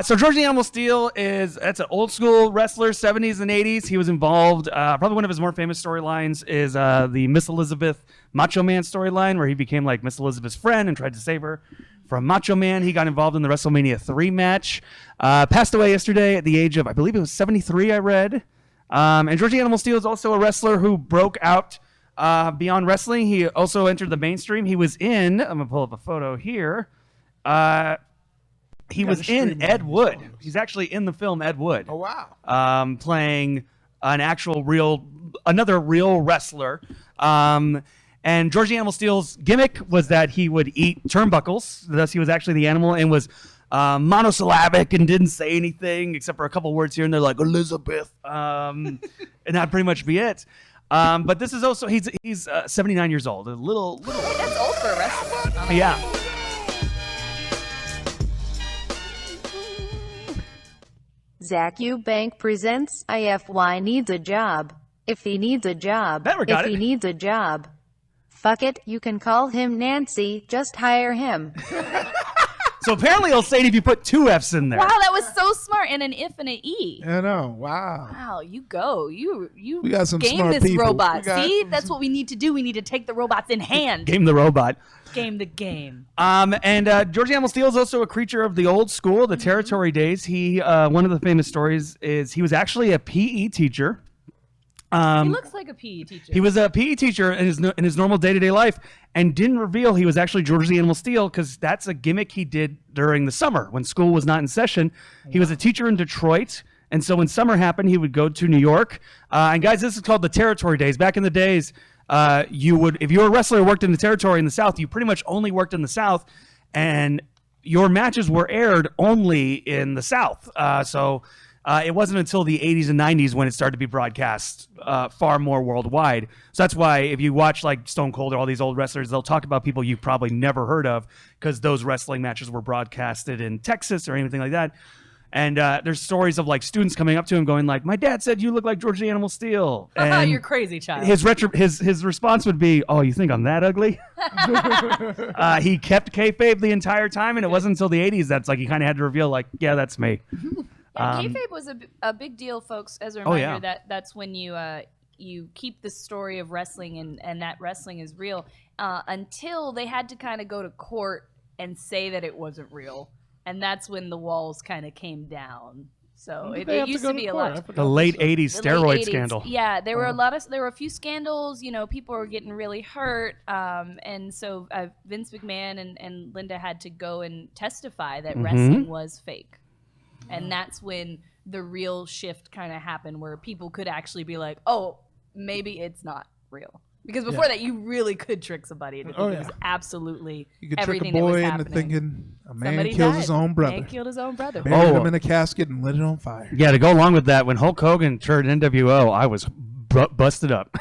So George the Animal Steel that's an old school wrestler, 70s and 80s. He was involved. Probably one of his more famous storylines is the Miss Elizabeth Macho Man storyline, where he became like Miss Elizabeth's friend and tried to save her from Macho Man. He got involved in the WrestleMania 3 match. Passed away yesterday at the age of, I believe it was 73, I read. And George the Animal Steel is also a wrestler who broke out beyond wrestling. He also entered the mainstream. He was in, I'm going to pull up a photo here. He was in Ed Wood. He's actually in the film Ed Wood. Oh wow. Playing another real wrestler. And George the Animal Steel's gimmick was that he would eat turnbuckles. Thus, he was actually the animal and was monosyllabic and didn't say anything except for a couple words here and there, like Elizabeth, and that'd pretty much be it. But this is also he's 79 years old. A little. That's old for a wrestler. Yeah. Zach Eubank presents IFY needs a job. If he needs a job. There, we got if it. he needs a job. Fuck it, you can call him Nancy, just hire him. So apparently he'll say it if you put 2 F's in there. Wow, that was so smart. And an if and an E. I know. Wow. Wow, you go. You We got some game smart this people. robot. We got See, some- that's what we need to do. We need to take the robots in hand. Game the robot. Game the game. And George Animal Steel is also a creature of the old school, the territory days. He one of the famous stories is he was actually a PE teacher. He looks like a PE teacher. He was a PE teacher in his normal day-to-day life and didn't reveal he was actually George the Animal Steel because that's a gimmick he did during the summer when school was not in session. He was a teacher in Detroit, and so when summer happened, he would go to New York. And guys, this is called the territory days. Back in the days, if you were a wrestler who worked in the territory in the South, you pretty much only worked in the South, and your matches were aired only in the South. It wasn't until the 80s and 90s when it started to be broadcast far more worldwide. So that's why if you watch like Stone Cold or all these old wrestlers, they'll talk about people you've probably never heard of because those wrestling matches were broadcasted in Texas or anything like that. And there's stories of like students coming up to him going like, "My dad said you look like George the Animal Steel." And You're crazy, child. his response would be, "Oh, you think I'm that ugly?" He kept kayfabe the entire time, and it wasn't until the 80s that's like he kind of had to reveal like, "Yeah, that's me." Yeah, kayfabe was a big deal, folks. As a Oh, reminder, yeah. that's when you keep the story of wrestling and that wrestling is real until they had to kind of go to court and say that it wasn't real, and that's when the walls kind of came down. So it used to be a lot. The late 80s The steroid late 80s. scandal. Yeah, there were a few scandals. You know, people were getting really hurt, and so Vince McMahon and Linda had to go and testify that wrestling was fake. And that's when the real shift kind of happened where people could actually be like, oh, maybe it's not real. Because before that, you really could trick somebody into thinking it was absolutely You could everything trick a boy that was into happening. thinking a man Somebody kills died. his own brother. Man killed his own brother. Buried him in a casket and lit it on fire. Yeah, to go along with that, when Hulk Hogan turned NWO, I was busted up.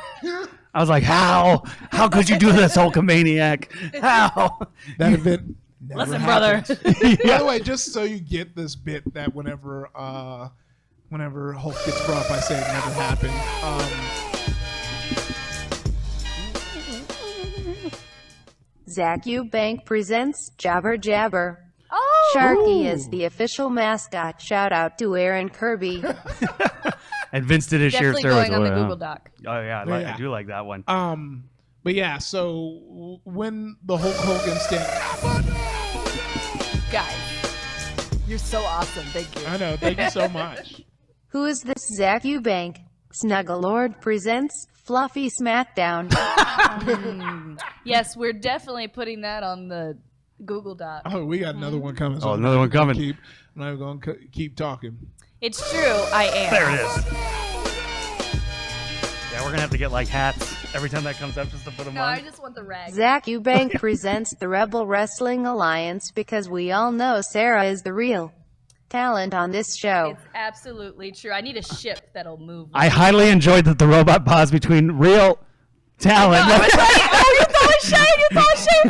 I was like, how? How could you do this, Hulkamaniac? How? That event never Listen, happened. brother. By the way, just so you get this bit that whenever Hulk gets brought up, I say it never happened. Zach Eubank presents Jabber Jabber. Oh, Sharky is the official mascot. Shout out to Aaron Kirby. And Vince did his share of definitely steroids. going on the Oh, yeah. Google Doc. Oh, yeah, Yeah. I do like that one. But yeah, so when the Hulk Hogan Guys, you're so awesome. Thank you. I know, thank you so much. Who is this Zach Eubank? Snugglelord presents Fluffy Smackdown. Yes, we're definitely putting that on the Google Doc. Oh, we got another one coming. Oh, another one coming. I'm not even going to keep talking. It's true, I am. There it is. Yeah, we're going to have to get like hats every time that comes up just to put them No, on. I just want the rag. Zach Eubank presents the Rebel Wrestling Alliance because we all know Sarah is the real talent on this show. It's absolutely true. I need a ship that'll move. I highly enjoyed that the robot pause between real talent. I was like, oh, you're throwing shade,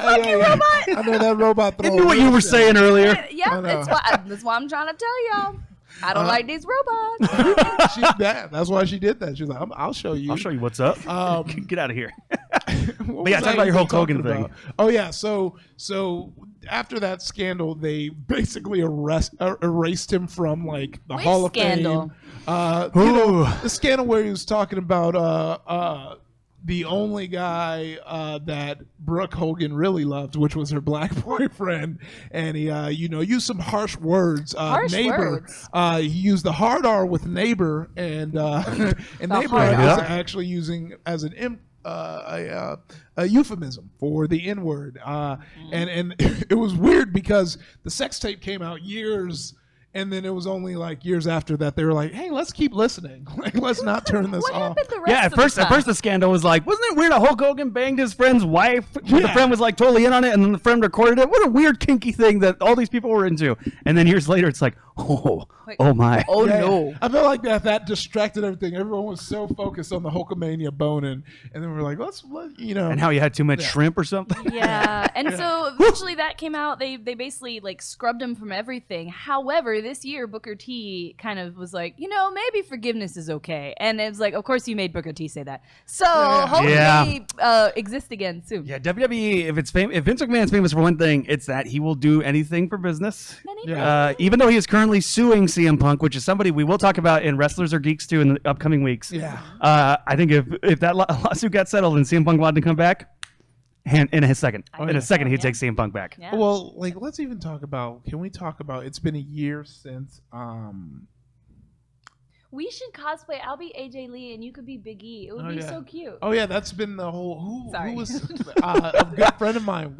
fuck you, robot. I know that robot I throwing knew what you were shit. saying earlier. Yeah, that's why I'm trying to tell y'all. I don't like these robots. That's why she did that. She's like, I'll show you. I'll show you what's up. Get out of here. But yeah, was talk I about your even Hulk Hogan talking thing. about? Oh yeah, so after that scandal, they basically erased him from like the Which Hall of scandal? Fame. You know, the scandal where he was talking about the only guy that Brooke Hogan really loved, which was her black boyfriend, and he used some harsh words. Harsh neighbor. words. He used the hard R with neighbor, and and neighbor hard is R. actually using as an a euphemism for the N word, and it was weird because the sex tape came out years. And then it was only like years after that they were like, "Hey, let's keep listening. Like, let's not turn this What off." happened the rest Yeah, of at first the scandal was like, wasn't it weird that Hulk Hogan banged his friend's wife? But the Yeah. friend was like totally in on it, and then the friend recorded it. What a weird kinky thing that all these people were into. And then years later, it's like, Oh my. Oh Yeah, no. I feel like that distracted everything. Everyone was so focused on the Hulkamania boning, and then we're like, let's And how you had too much shrimp or something? Yeah, and so eventually that came out. They basically like scrubbed him from everything. However, this year Booker T kind of was like, maybe forgiveness is okay. And it was like, of course you made Booker T say that. So hopefully exist again soon. Yeah, WWE. If Vince McMahon's famous for one thing, it's that he will do anything for business. Even though he is currently suing CM Punk, which is somebody we will talk about in Wrestlers or Geeks too in the upcoming weeks. Yeah. I think if that lawsuit got settled and CM Punk wanted to come back, in a second he'd take CM Punk back. Yeah. Well, let's even talk about. Can we talk about? It's been a year since. We should cosplay. I'll be AJ Lee and you could be Big E. It would be so cute. Oh yeah, that's been the whole. Sorry. Who was a good friend of mine?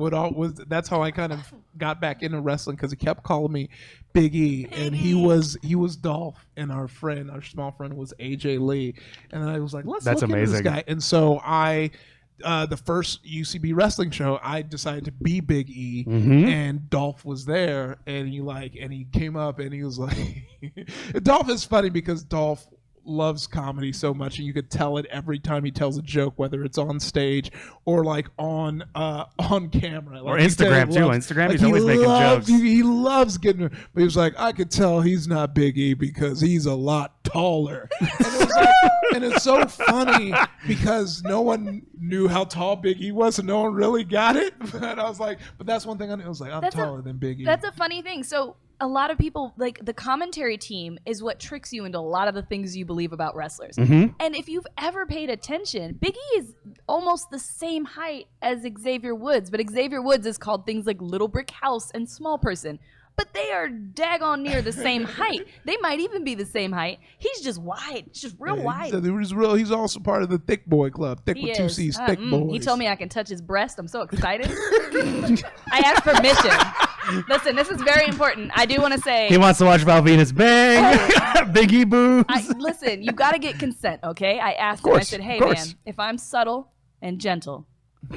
That's how I kind of got back into wrestling because he kept calling me Big E, and he was Dolph, and our small friend was AJ Lee, and then I was like, let's That's look amazing. into this guy, and so I. The first UCB wrestling show, I decided to be Big E, and Dolph was there, and he came up, and he was like, Dolph is funny because Dolph loves comedy so much, and you could tell it every time he tells a joke, whether it's on stage or like on camera Or Instagram too. Instagram, he's always making jokes. He loves getting, but he was like, I could tell he's not Big E because he's a lot taller, and it was like, and it's so funny because no one knew how tall Big E was, and no one really got it. But I was like, but that's one thing I knew. I was like, I'm taller than Big E. That's a funny thing. So a lot of people, like the commentary team is what tricks you into a lot of the things you believe about wrestlers. And if you've ever paid attention, Big E is almost the same height as Xavier Woods, but Xavier Woods is called things like Little Brick House and Small Person. But they are daggone near the same height. They might even be the same height. He's just wide. It's just real wide. He's also part of the Thick Boy Club. Thick with two C's, Thick Boys. He told me I can touch his breast. I'm so excited. I asked permission. Listen, this is very important. I do want to say. He wants to watch Val Venus bang. Big E boos. Listen, you got to get consent, okay? I asked him. I said, hey, man, if I'm subtle and gentle,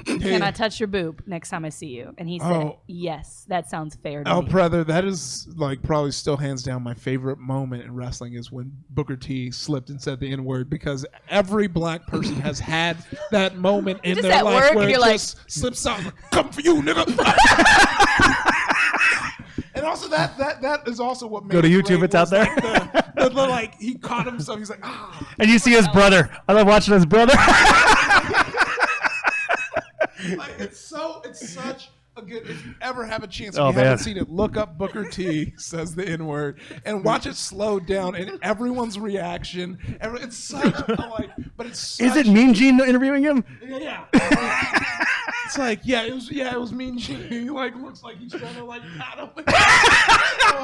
can I touch your boob next time I see you? And he said, yes, that sounds fair to me. Brother, that is like probably still hands down my favorite moment in wrestling is when Booker T slipped and said the N-word, because every black person has had that moment in their life where it just slips out, come for you, nigga. And also that is also what made Go to it YouTube, great, it's out there. like he caught himself, he's like, And you see his brother. I love watching his brother. Like, it's such a good. If you ever have a chance, if you haven't seen it, look up Booker T says the N-word and watch it slow down and everyone's reaction. It's such a, but it's. Such, is it Mean Gene interviewing him? Yeah. It's like it was Mean Gene. He looks like he's trying to pat him.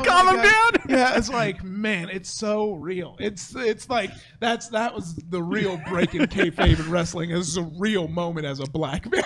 Calm him down. Yeah, it's like, man, it's so real. It's like that was the real break in kayfabe in wrestling. It was a real moment as a black man.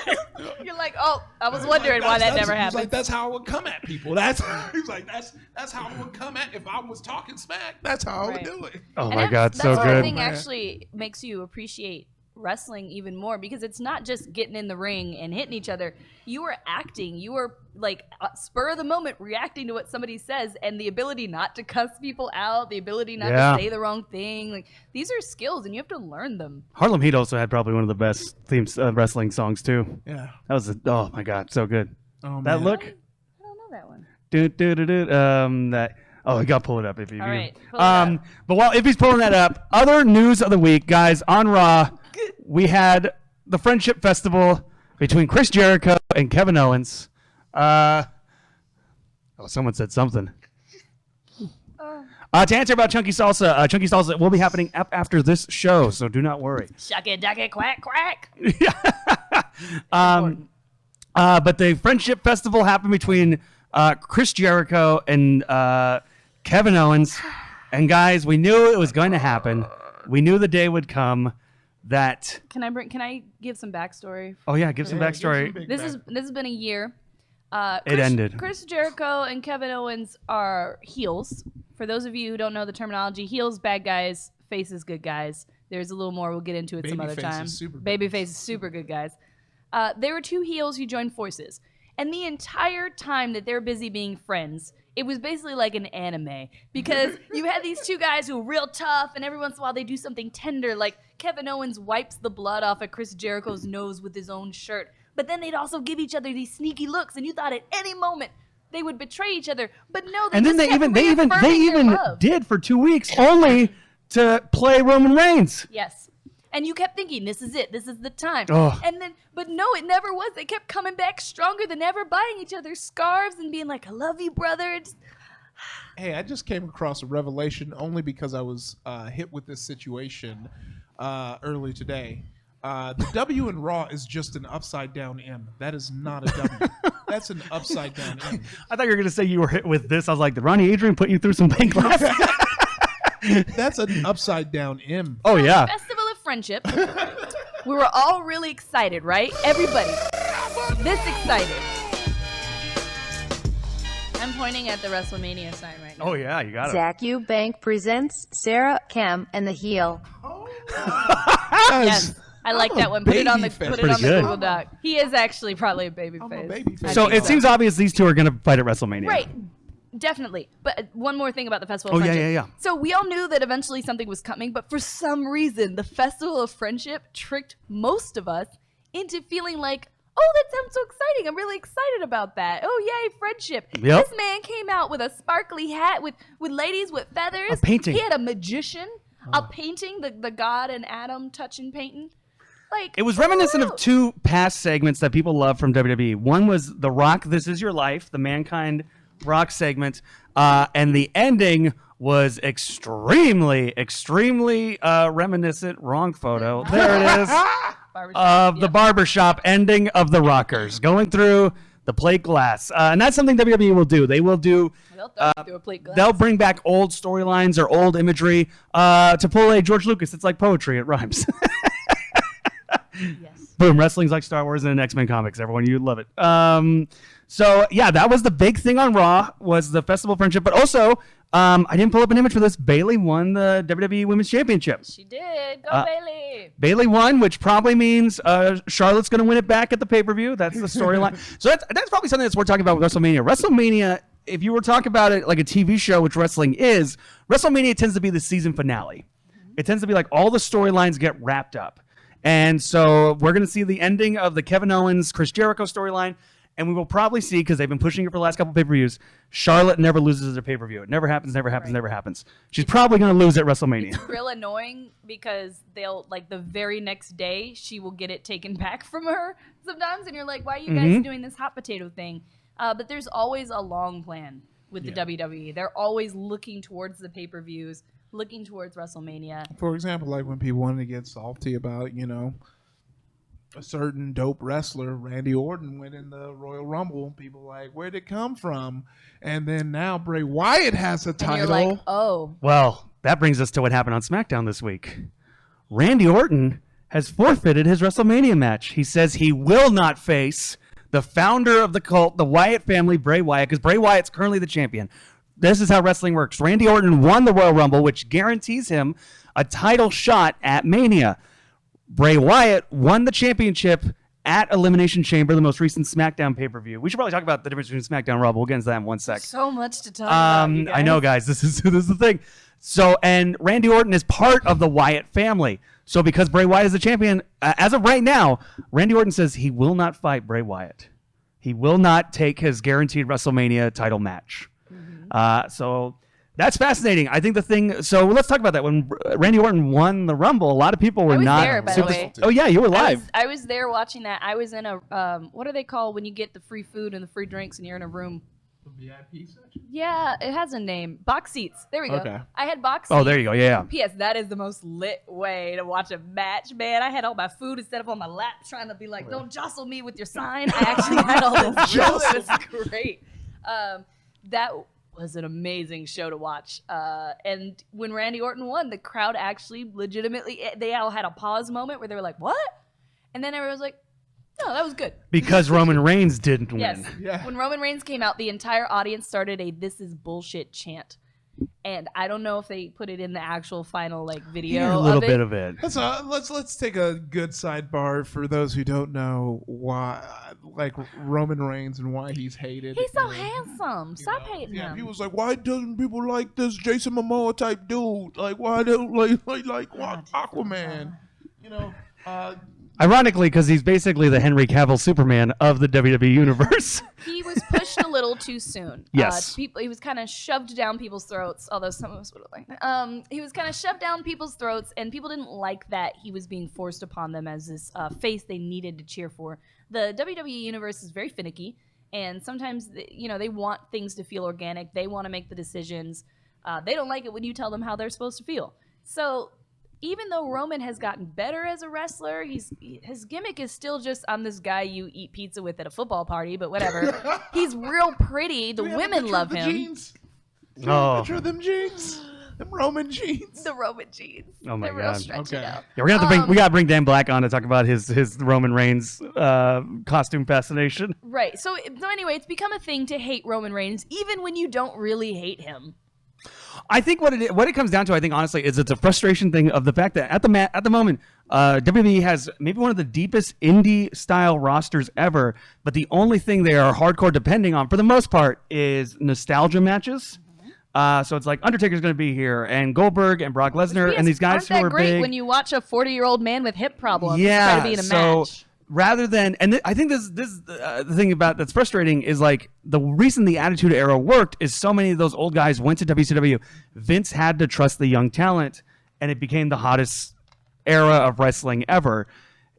You're like, oh, I was wondering why that never happened. Like, that's how I would come at people. That's how I would come at if I was talking smack. That's how I would do it. Oh And my God, so that good. thing actually makes you appreciate wrestling even more, because it's not just getting in the ring and hitting each other. You are acting. You are like spur of the moment reacting to what somebody says, and the ability not to cuss people out, the ability not to say the wrong thing. Like, these are skills, and you have to learn them. Harlem Heat also had probably one of the best themes wrestling songs too. Yeah. That was oh my God, so good. Oh, that man. look. I don't know that one. That. Oh, you got to pull it up if you. All right, pull it up. But if he's pulling that up, other news of the week, guys, on Raw, we had the Friendship Festival between Chris Jericho and Kevin Owens. Someone said something. To answer about Chunky Salsa will be happening after this show, so do not worry. Shuck it, duck it, quack, quack. But the Friendship Festival happened between Chris Jericho and Kevin Owens. And guys, we knew it was going to happen. We knew the day would come that. Can I give some backstory? Oh yeah, give some backstory. This has been a year. It ended. Chris Jericho and Kevin Owens are heels. For those of you who don't know the terminology, heels, bad guys, faces, good guys. There's a little more we'll get into it some other time. Babyface is super good guys. There were two heels who joined forces. And the entire time that they're busy being friends, it was basically like an anime because you had these two guys who were real tough, and every once in a while they do something tender, like Kevin Owens wipes the blood off of Chris Jericho's nose with his own shirt. But then they'd also give each other these sneaky looks, and you thought at any moment they would betray each other. But no, they And then they even did for 2 weeks only to play Roman Reigns. Yes. And you kept thinking, this is it. This is the time. Oh. And then, but no, it never was. They kept coming back stronger than ever, buying each other scarves and being like, I love you, brother. Hey, I just came across a revelation only because I was hit with this situation early today. The W in Raw is just an upside down M. That is not a W. That's an upside down M. I thought you were going to say you were hit with this. I was like, did Ronnie Adrian put you through some paint glasses? That's an upside down M. Oh, yeah. Festival of Friendship. We were all really excited, right? Everybody. This excited. I'm pointing at the WrestleMania sign right now. Oh, yeah, you got it. Zach Eubank presents Sarah, Cam, and the Heel. Yes. I like that one. Put it on the Pretty good. Google Doc. He is actually probably a baby I'm face. a baby face. So it seems obvious these two are going to fight at WrestleMania. Right. Definitely. But one more thing about the Festival Oh, of yeah, Friendship. yeah. So we all knew that eventually something was coming, but for some reason, the Festival of Friendship tricked most of us into feeling like, oh, that sounds so exciting. I'm really excited about that. Oh, yay, friendship. Yep. This man came out with a sparkly hat with ladies with feathers. A painting. He had a magician, a painting, the God and Adam touching painting. Like, It was reminiscent of two past segments that people love from WWE. One was The Rock, This Is Your Life, the Mankind Rock segment. And the ending was extremely reminiscent. Wrong photo. There it is. Of the barbershop ending of the Rockers going through the plate glass. And that's something WWE will do. They will do. They'll throw you through a plate glass. They'll bring back old storylines or old imagery to pull a George Lucas. It's like poetry. It rhymes. Yes. Boom. Wrestling's like Star Wars and X-Men comics. Everyone, you love it. So, yeah, that was the big thing on Raw was the Festival of Friendship. But also, I didn't pull up an image for this. Bayley won the WWE Women's Championship. She did. Go Bayley. Bayley won, which probably means Charlotte's going to win it back at the pay-per-view. That's the storyline. So that's probably something that's worth talking about with WrestleMania. WrestleMania, if you were talking about it like a TV show, which wrestling is, WrestleMania tends to be the season finale. It tends to be like all the storylines get wrapped up. And so we're going to see the ending of the Kevin Owens, Chris Jericho storyline. And we will probably see, because they've been pushing it for the last couple pay-per-views, Charlotte never loses a pay-per-view. It never happens, never happens, never happens. She's probably going to lose at WrestleMania. It's real annoying because they'll, like, the very next day, she will get it taken back from her sometimes. And you're like, why are you guys doing this hot potato thing? But there's always a long plan with the WWE. They're always looking towards the pay-per-views, looking towards WrestleMania. For example, like when people wanted to get salty about, a certain dope wrestler, Randy Orton, went in the Royal Rumble. People like, where'd it come from? And then now Bray Wyatt has a And title. you're like, oh. Well, that brings us to what happened on SmackDown this week. Randy Orton has forfeited his WrestleMania match. He says he will not face the founder of the cult, the Wyatt family, Bray Wyatt, because Bray Wyatt's currently the champion. This is how wrestling works. Randy Orton won the Royal Rumble, which guarantees him a title shot at Mania. Bray Wyatt won the championship at Elimination Chamber, the most recent SmackDown pay-per-view. We should probably talk about the difference between SmackDown and Raw. We'll get into that in one sec. So much to talk about, you guys. I know, guys. This is the thing. So, and Randy Orton is part of the Wyatt family. So because Bray Wyatt is the champion, as of right now, Randy Orton says he will not fight Bray Wyatt. He will not take his guaranteed WrestleMania title match. So that's fascinating. I think the thing. So let's talk about that. When Randy Orton won the Rumble, a lot of people were I was not. there, by the way. Oh yeah, you were live. I was there watching that. I was in a what are they called when you get the free food and the free drinks and you're in a room? The VIP section? Yeah, it has a name. Box seats. There we go. Okay. I had box seats. Oh, there you go. Yeah. P.S. That is the most lit way to watch a match, man. I had all my food instead of on my lap, trying to be like, "Don't jostle me with your sign." I actually had all this. It was great. That was an amazing show to watch. And when Randy Orton won, the crowd actually legitimately, they all had a pause moment where they were like, "What?" And then everyone was like, "No, that was good." Because Roman Reigns didn't win. Yes. Yeah. When Roman Reigns came out, the entire audience started a "This is bullshit" chant. And I don't know if they put it in the actual final video. Yeah, a little of it. bit of it. Let's take a good sidebar for those who don't know why, like Roman Reigns and why he's hated. He's so handsome. Stop hating Yeah, him. he was like, why doesn't people like this Jason Momoa type dude? Like, why don't like Aquaman? Ironically, because he's basically the Henry Cavill Superman of the WWE universe. He was pushed a little too soon. Yes. He was kind of shoved down people's throats, although some of us would have liked that. He was kind of shoved down people's throats, and people didn't like that he was being forced upon them as this face they needed to cheer for. The WWE universe is very finicky, and sometimes, they want things to feel organic. They want to make the decisions. They don't like it when you tell them how they're supposed to feel. So even though Roman has gotten better as a wrestler, his gimmick is still just, I'm this guy you eat pizza with at a football party, but whatever. He's real pretty. The women love him. Jeans? Oh. Picture of them jeans. Them Roman jeans. The Roman jeans. Oh my They're real God. stretchy Okay. now. Yeah, we gotta bring Dan Black on to talk about his Roman Reigns costume fascination. Right. So anyway, it's become a thing to hate Roman Reigns, even when you don't really hate him. I think what it comes down to, I think honestly, is it's a frustration thing of the fact that at the moment, WWE has maybe one of the deepest indie style rosters ever, but the only thing they are hardcore depending on, for the most part, is nostalgia matches. So it's like Undertaker's going to be here, and Goldberg and Brock Lesnar, and these guys who aren't are that great big. when you watch a 40-year-old man with hip problems Yeah, try to be in a so match. rather than, and I think this the thing about that's frustrating is like the reason the Attitude Era worked is so many of those old guys went to WCW. Vince had to trust the young talent, and it became the hottest era of wrestling ever.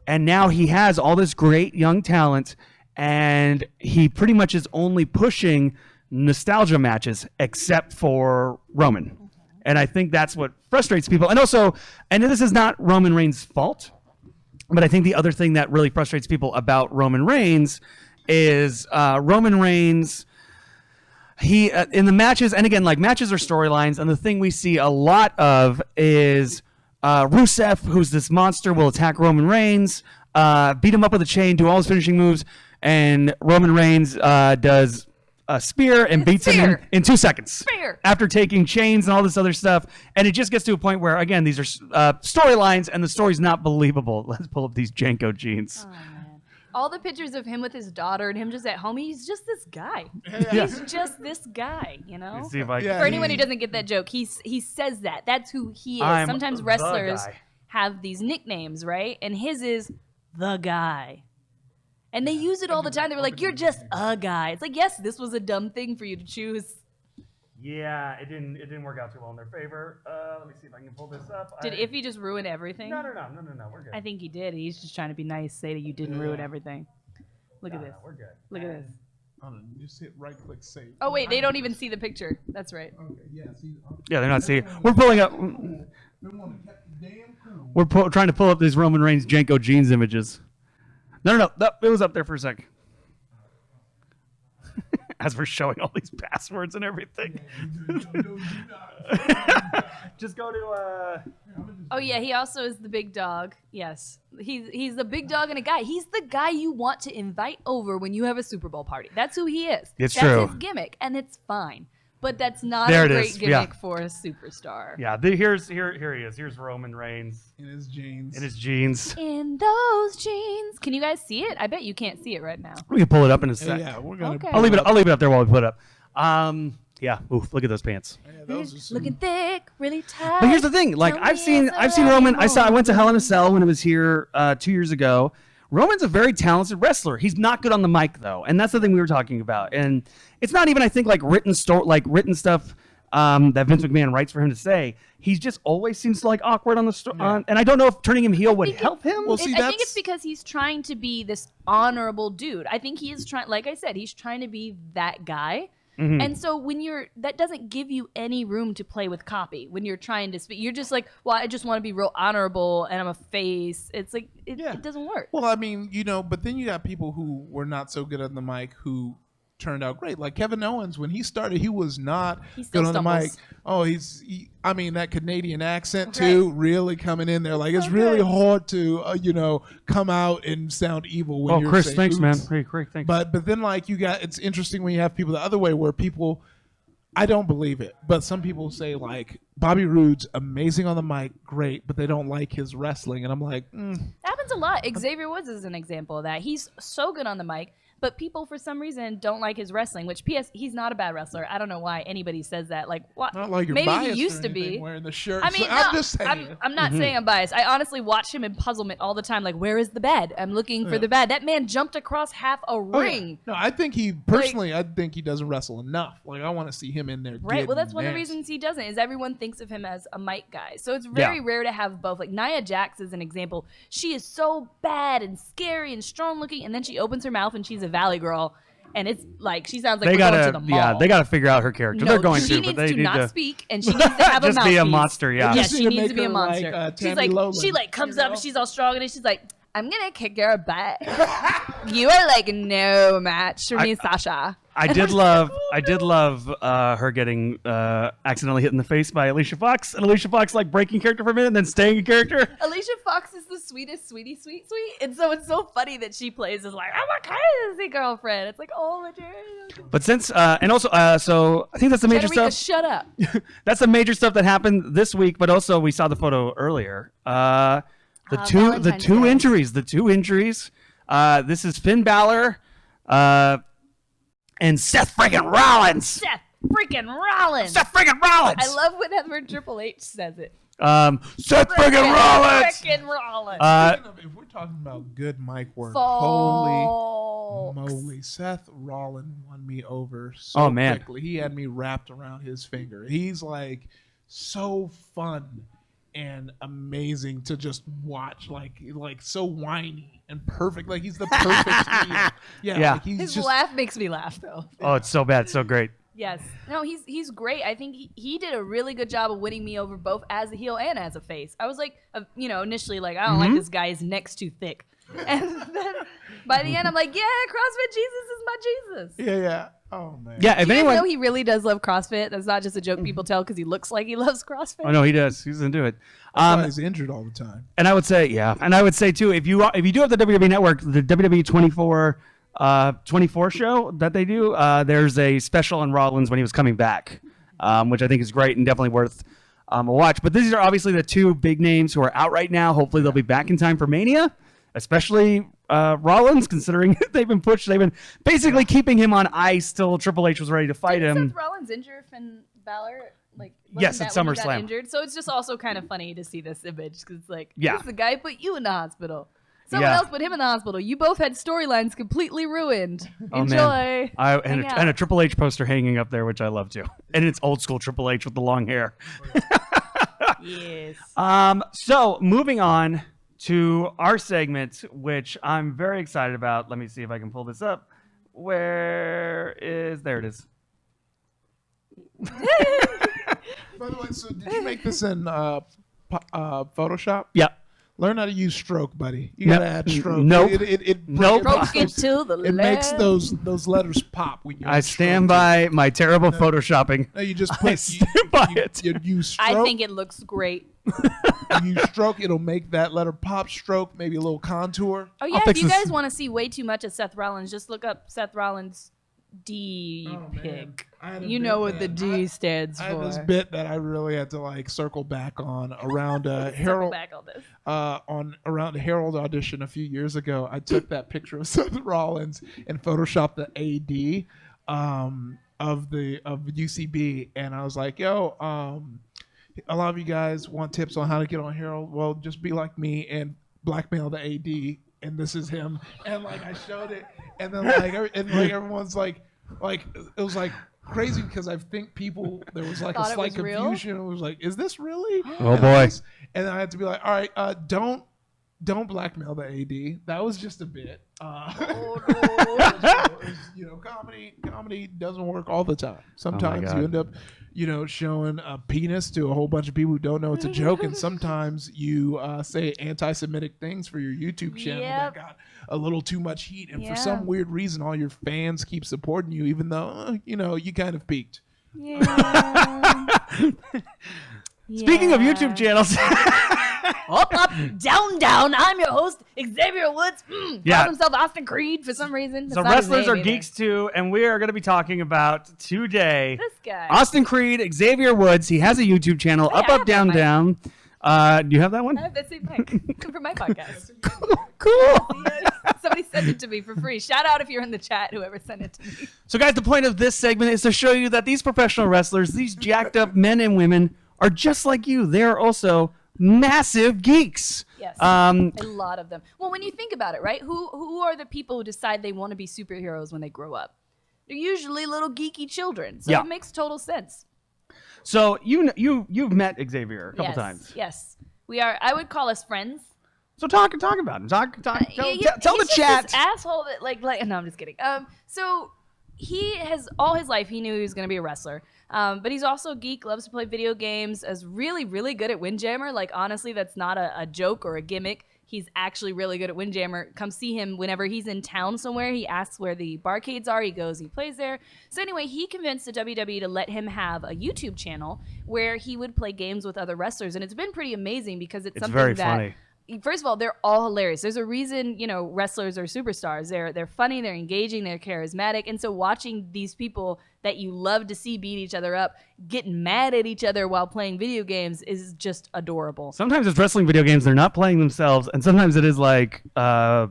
And now he has all this great young talent, and he pretty much is only pushing nostalgia matches except for Roman. And I think that's what frustrates people. And also, and this is not Roman Reigns' fault, but I think the other thing that really frustrates people about Roman Reigns is Roman Reigns, he in the matches, and again, like matches are storylines, and the thing we see a lot of is Rusev, who's this monster, will attack Roman Reigns, beat him up with a chain, do all his finishing moves, and Roman Reigns does a spear and beats him in 2 seconds Spear. after taking chains and all this other stuff. And it just gets to a point where, again, these are storylines and the story's not believable. Let's pull up these Janko jeans. Oh, man. All the pictures of him with his daughter and him just at home, he's just this guy. Yeah. He's just this guy, Let's see if I Yeah. For anyone who doesn't get that joke, he says that. That's who he is. I'm Sometimes the wrestlers guy. have these nicknames, right? And his is the guy. And they use it all the time. They were like, you're just a guy. It's like, yes, this was a dumb thing for you to choose. Yeah, it didn't work out too well in their favor. Let me see if I can pull this up. Did Iffy just ruin everything? No, we're good. I think he did. He's just trying to be nice, say that you didn't ruin everything. Look at this. We're good. Look at this. Just hit right click save. Oh, wait, they don't even see the picture. That's right. Okay, yeah, see, Yeah, they're not seeing. We're pulling up. We're trying to pull up these Roman Reigns Janko jeans images. No, it was up there for a sec. As we're showing all these passwords and everything. Just go to. Oh, yeah, he also is the big dog. Yes. He's the big dog and a guy. He's the guy you want to invite over when you have a Super Bowl party. That's who he is. It's That's true. his gimmick, and it's fine. But that's not There a it great is, gimmick yeah. for a superstar. Yeah, here he is. Here's Roman Reigns in his jeans. in his jeans. In those jeans. Can you guys see it? I bet you can't see it right now. We can pull it up in a sec. Yeah, we're gonna. Okay. I'll leave it up there while we put it up. Yeah. Oof, look at those pants. Yeah, those are some- Looking thick, really tight. But here's the thing. Like Tell I've me seen it's Roman. already I went to Hell in a Cell when it was here 2 years ago. Roman's a very talented wrestler. He's not good on the mic though, and that's the thing we were talking about. And it's not even, I think, like written stuff that Vince McMahon writes for him to say. He just always seems like awkward on the and I don't know if turning him heel would help him. Well, see, I think that's- it's because he's trying to be this honorable dude. I think he is trying, like I said, he's trying to be that guy. Mm-hmm. And so that doesn't give you any room to play with copy when you're trying to speak. You're just like, well, I just want to be real honorable and I'm a face. It's like, it doesn't work. Well, I mean, but then you got people who were not so good on the mic who turned out great. Like Kevin Owens, when he started, he was not He still good on the mic. stumbles. Oh, I mean, that Canadian accent too, really coming in there. Like it's really hard to, come out and sound evil when Oh, you're Chris, saying, thanks, man. "Oops." Hey, Chris, thanks. But then like it's interesting when you have people the other way where people I don't believe it, but some people say like Bobby Roode's amazing on the mic, great, but they don't like his wrestling, and I'm like, Happens a lot. Xavier Woods is an example of that. He's so good on the mic, but people for some reason don't like his wrestling. Which, P.S., he's not a bad wrestler. I don't know why anybody says that. Like, what? not like you're Maybe biased he used or to be anything wearing the shirt. I mean, I'm just saying. I'm not saying I'm biased. I honestly watch him in puzzlement all the time. Like, where is the bed? I'm looking for the bed. That man jumped across half a ring. No, I think he personally. I think he doesn't wrestle enough. Like I want to see him in there. Right. Well, that's one of the nasty. reasons he doesn't. Is everyone thinks of him as a mic guy. So it's very rare to have both. Like Nia Jax is an example. She is so bad and scary and strong looking, and then she opens her mouth and she's a valley girl. And it's like she sounds like They we're gotta, going to the mall. yeah, they gotta figure out her character. They're going she to, needs but they to need not to speak, and she needs to have a just mouthpiece. be a monster. Yeah. Yeah, Just she need to needs to make be a her monster. like, she's Tammy like, Lowland, she like comes you up, know? and she's all strong, and she's like, "I'm gonna kick your butt. You are like no match for me, Sasha." I did love her getting accidentally hit in the face by Alicia Fox, and Alicia Fox like breaking character for a minute and then staying in character. Alicia Fox is the sweetest, sweet, and so it's so funny that she plays as like, I'm a crazy girlfriend. It's like, oh my god. But since and also so I think that's the major Federica, stuff. shut up. That's the major stuff that happened this week. But also we saw the photo earlier. The Valentine's two Day. injuries. The two injuries. This is Finn Balor. And Seth friggin' Rollins. Seth freaking Rollins. Seth friggin' Rollins. I love whenever Triple H says it. Seth friggin' Rollins. Freaking Rollins. If we're talking about good mic work, Folks. holy moly, Seth Rollins won me over so man. quickly. He had me wrapped around his finger. He's like so fun and amazing to just watch, like so whiny and perfect. Like he's the perfect heel. Yeah. Like he's His just laugh makes me laugh though. Oh, it's so bad, so great. Yes. No, he's great. I think he did a really good job of winning me over both as a heel and as a face. I was like, initially like, I don't like this guy. His neck's too thick. And then by the end, I'm like, yeah, CrossFit Jesus is my Jesus. yeah. Oh man. Yeah, if Do you guys know anyone. he really does love CrossFit? That's not just a joke people tell because he looks like he loves CrossFit. Oh no, he does. He's into it. That's why he's injured all the time. And I would say, too, if you do have the WWE Network, the WWE 24 show that they do, there's a special on Rollins when he was coming back, which I think is great and definitely worth a watch. But these are obviously the two big names who are out right now. Hopefully they'll be back in time for Mania, especially Rollins, considering they've been pushed. They've been basically keeping him on ice till Triple H was ready to fight Didn't him. Seth Rollins injure Finn Balor? Like, Yes, wasn't at that when he got SummerSlam. injured? So it's just also kind of funny to see this image because it's like, Yeah. this is the guy who put you in the hospital. Someone Yeah. else put him in the hospital. You both had storylines completely ruined. Oh, Enjoy. man. Hang out. And a Triple H poster hanging up there, which I love too. And it's old school Triple H with the long hair. Yes. So moving on to our segment, which I'm very excited about. Let me see if I can pull this up. There it is. By the way, so did you make this in Photoshop? Yeah. Learn how to use stroke, buddy. You Nope. gotta add stroke. Nope. It Nope. Stroke it to the It makes left. those letters pop when you. I stand by my terrible photoshopping. No, you just I put. stand by it. You use stroke. I think it looks great. You use stroke. It'll make that letter pop. Stroke, maybe a little contour. Oh yeah, if fix you this. guys want to see way too much of Seth Rollins, just look up Seth Rollins D pic. I had a You bit know what the that- D stands I had this for. bit that I really had to like circle back on around Circle Harold back on this. around the Harold audition a few years ago. I took that picture of Seth Rollins and photoshopped the AD of UCB, and I was like, "Yo, a lot of you guys want tips on how to get on Harold. Well, just be like me and blackmail the AD." And this is him, and like I showed it, and then everyone's like it was like crazy because I think people there was like Thought a it slight was real? confusion. It was like, is this really? Oh, boy. And I had to be like, all right, don't blackmail the AD. That was just a bit. Comedy doesn't work all the time. Sometimes God. you end up, showing a penis to a whole bunch of people who don't know it's a joke, and sometimes you say anti-Semitic things for your YouTube channel that Yep. got a little too much heat, and Yeah. for some weird reason, all your fans keep supporting you, even though you kind of peaked. Yeah. Speaking of Yeah. YouTube channels, Up, up, down, down. I'm your host, Xavier Woods. Yeah. Calls himself Austin Creed for some reason. That's So not his wrestlers name are either. geeks too, and we are going to be talking about today This guy. Austin Creed, Xavier Woods. He has a YouTube channel, Hey, Up, I Up, have Down, that Down. Do you have that one? I have that same mic for my podcast. Cool. Somebody sent it to me for free. Shout out if you're in the chat, whoever sent it to me. So, guys, the point of this segment is to show you that these professional wrestlers, these jacked up men and women, are just like you. They are also massive geeks. Yes, A a lot of them. Well, when you think about it, right? Who are the people who decide they want to be superheroes when they grow up? They're usually little geeky children. So Yeah. it makes total sense. So you've met Xavier a couple times. Yes, we are. I would call us friends. So talk about him. Tell the He's chat. just this asshole that like. No, I'm just kidding. So he has all his life he knew he was going to be a wrestler. But he's also a geek, loves to play video games, is really, really good at Windjammer. Like, honestly, that's not a joke or a gimmick. He's actually really good at Windjammer. Come see him whenever he's in town somewhere. He asks where the barcades are. He goes, he plays there. So anyway, he convinced the WWE to let him have a YouTube channel where he would play games with other wrestlers. And it's been pretty amazing because it's something very that... funny. First of all, they're all hilarious. There's a reason, wrestlers are superstars. They're funny, they're engaging, they're charismatic. And so watching these people that you love to see beat each other up, get mad at each other while playing video games is just adorable. Sometimes it's wrestling video games. They're not playing themselves. And sometimes it is like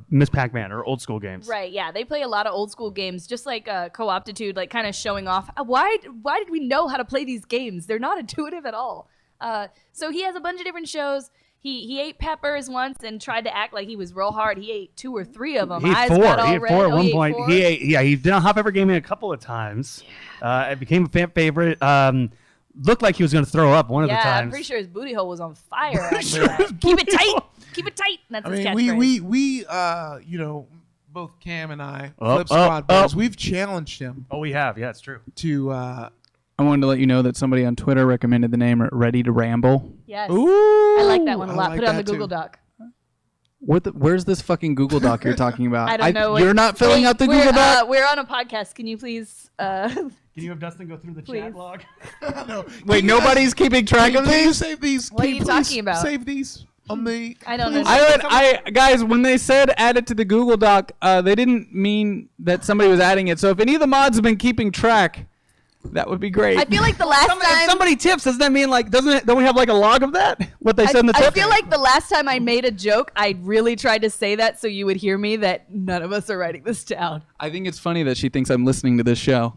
Miss Pac-Man or old school games. Right, yeah. They play a lot of old school games, just like Co-optitude, like kind of showing off. Why did we know how to play these games? They're not intuitive at all. So he has a bunch of different shows. He ate peppers once and tried to act like he was real hard. He ate 2 or 3 of them. He ate Eyes 4. got all He ate red. 4 at Oh, one he ate point. 4? He did a hot pepper gaming a couple of times. It became a fan favorite. Looked like he was going to throw up one of the Yeah, times. I'm pretty sure his booty hole was on fire. After that. Keep it tight. Keep it tight. That's his I catchphrase. mean, we both Cam and I, Flip Squad Boys, we've challenged him Oh, we have. Yeah, it's true. to. I wanted to let you know that somebody on Twitter recommended the name Ready to Ramble. Yes. Ooh, I like that one a I lot. like Put it on the that too. Google Doc. Where's this fucking Google Doc you're talking about? I don't know. You're not filling out the we're, Google Doc? We're on a podcast. Can you please? Can you have Dustin go through the Please. chat log? No. Wait, nobody's keeping track of Can you these? save these? What are Can you please talking about? Save these on the. I don't know. Guys, when they said add it to the Google Doc, they didn't mean that somebody was adding it. So if any of the mods have been keeping track, that would be great. I feel like the last If time. somebody tips, doesn't that mean don't we have like a log of that? What they said in the tip? I feel like the last time I made a joke, I really tried to say that so you would hear me. That none of us are writing this down. I think it's funny that she thinks I'm listening to this show.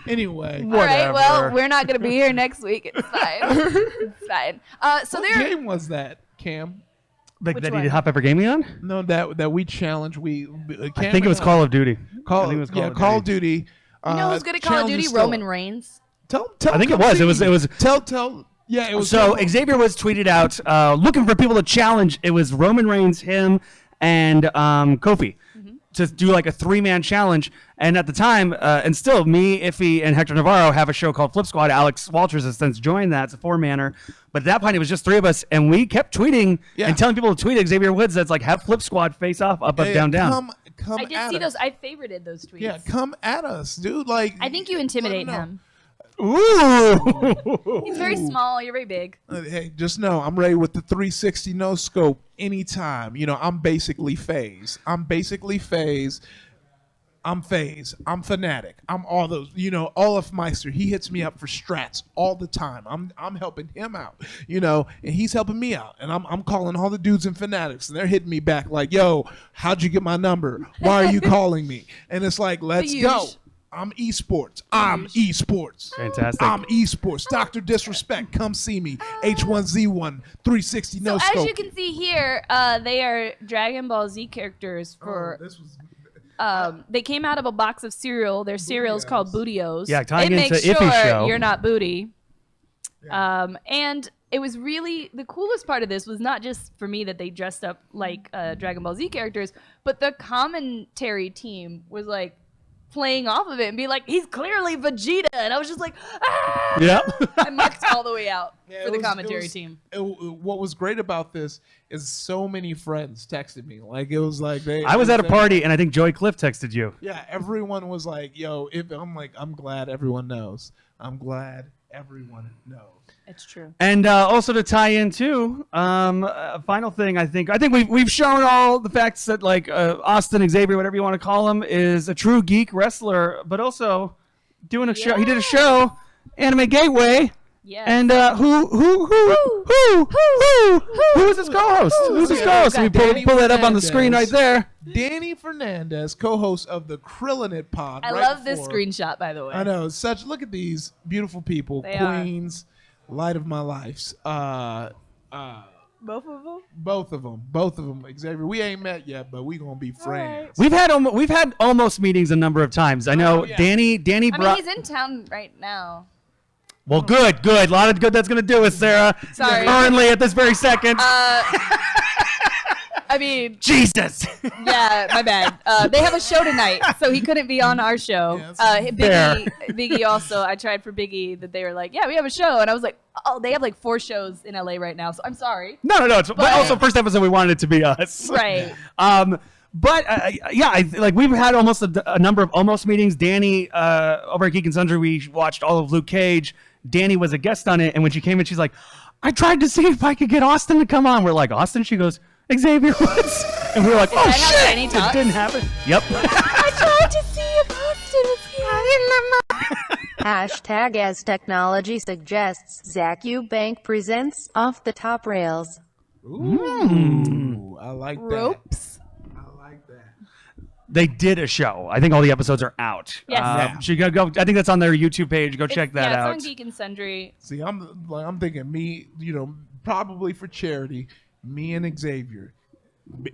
Anyway. All right. Well, Whatever. we're not going to be here next week. It's fine. It's fine. So What there. game was that, Cam? Like Which that he one? did hot pepper gaming on? No, that we challenged. I think it was Call of Duty. I think it was Call of Duty. You know who's good at Call of Duty? Roman Reigns. Tell I think it come was. It see. was. Tell. Yeah, it was. So Xavier was tweeted out looking for people to challenge. It was Roman Reigns, him, and Kofi to do like a 3-man challenge. And at the time, and still, me, Iffy, and Hector Navarro have a show called Flip Squad. Alex Walters has since joined that. It's a 4-manner. But at that point, it was just 3 of us, and we kept tweeting and telling people to tweet at Xavier Woods. That's like have Flip Squad face off, up, Hey, down, down. Come I did at see us. those. I favorited those tweets. Yeah, come at us, dude. Like I think you intimidate let him. Ooh. He's very small. You're very big. Hey, just know I'm ready with the 360 no scope anytime. I'm basically phase. I'm phase. I'm fanatic. I'm all those. Olaf Meister. He hits me up for strats all the time. I'm helping him out. And he's helping me out. And I'm calling all the dudes in fanatics, and they're hitting me back like, "Yo, how'd you get my number? Why are you calling me?" And it's like, let's go. huge. I'm esports. I'm esports. Fantastic. I'm esports. Dr. Disrespect, come see me. H1Z1, 360 no So scope. as you can see here, they are Dragon Ball Z characters for. This was They came out of a box of cereal. Their cereal is called Bootios. Yeah, tying it into makes Iffy's sure show. you're not booty. And it was really the coolest part of this was not just for me that they dressed up like Dragon Ball Z characters, but the commentary team was like playing off of it and be like, he's clearly Vegeta, and I was just like, ah! Yep. I marked all the way out Yeah, for it the was- commentary team. What was great about this is so many friends texted me. Like it was like I was at a party, and I think Joey Cliff texted you. Yeah, everyone was like, "Yo," I'm glad everyone knows. I'm glad everyone knows. It's true. And also to tie in too, a final thing, I think we've shown all the facts that like Austin Xavier, whatever you want to call him, is a true geek wrestler, but also doing a show. He did a show, Anime Gateway. Yes. And who is his co-host? Who's his co-host? We pull that up on the screen right there. Danny Fernandez, co-host of the Krillin' Pod. I love this screenshot, by the way. I know. Look at these beautiful people. They Queens, light of my lives. Both of them? Both of them. Xavier, we ain't met yet, but we gonna be friends. Right. We've had almost meetings a number of times. I know Danny I mean, he's in town right now. Well, good. A lot of good that's going to do us, Sarah. Sorry. Currently, at this very second. I mean, Jesus. Yeah, my bad. They have a show tonight, so he couldn't be on our show. Biggie also, I tried for Biggie that they were like, yeah, we have a show. And I was like, oh, they have like 4 shows in LA right now, so I'm sorry. No. But also, first episode, we wanted it to be us. Right. But we've had almost a number of almost meetings. Danny, over at Geek and Sundry, we watched all of Luke Cage. Danny was a guest on it, and when she came in, she's like, I tried to see if I could get Austin to come on. We're like, Austin? She goes, Xavier was. And we were like, oh, shit. It didn't happen. Yep. I tried to see if Austin was here. Hashtag as technology suggests, Zach Eubank presents Off the Top Rails. Ooh, I like that. Ropes. They did a show. I think all the episodes are out. Yes. So you gotta go. I think that's on their YouTube page. Go check that out. It's on Geek and Sundry. See, I'm thinking me, probably for charity, me and Xavier,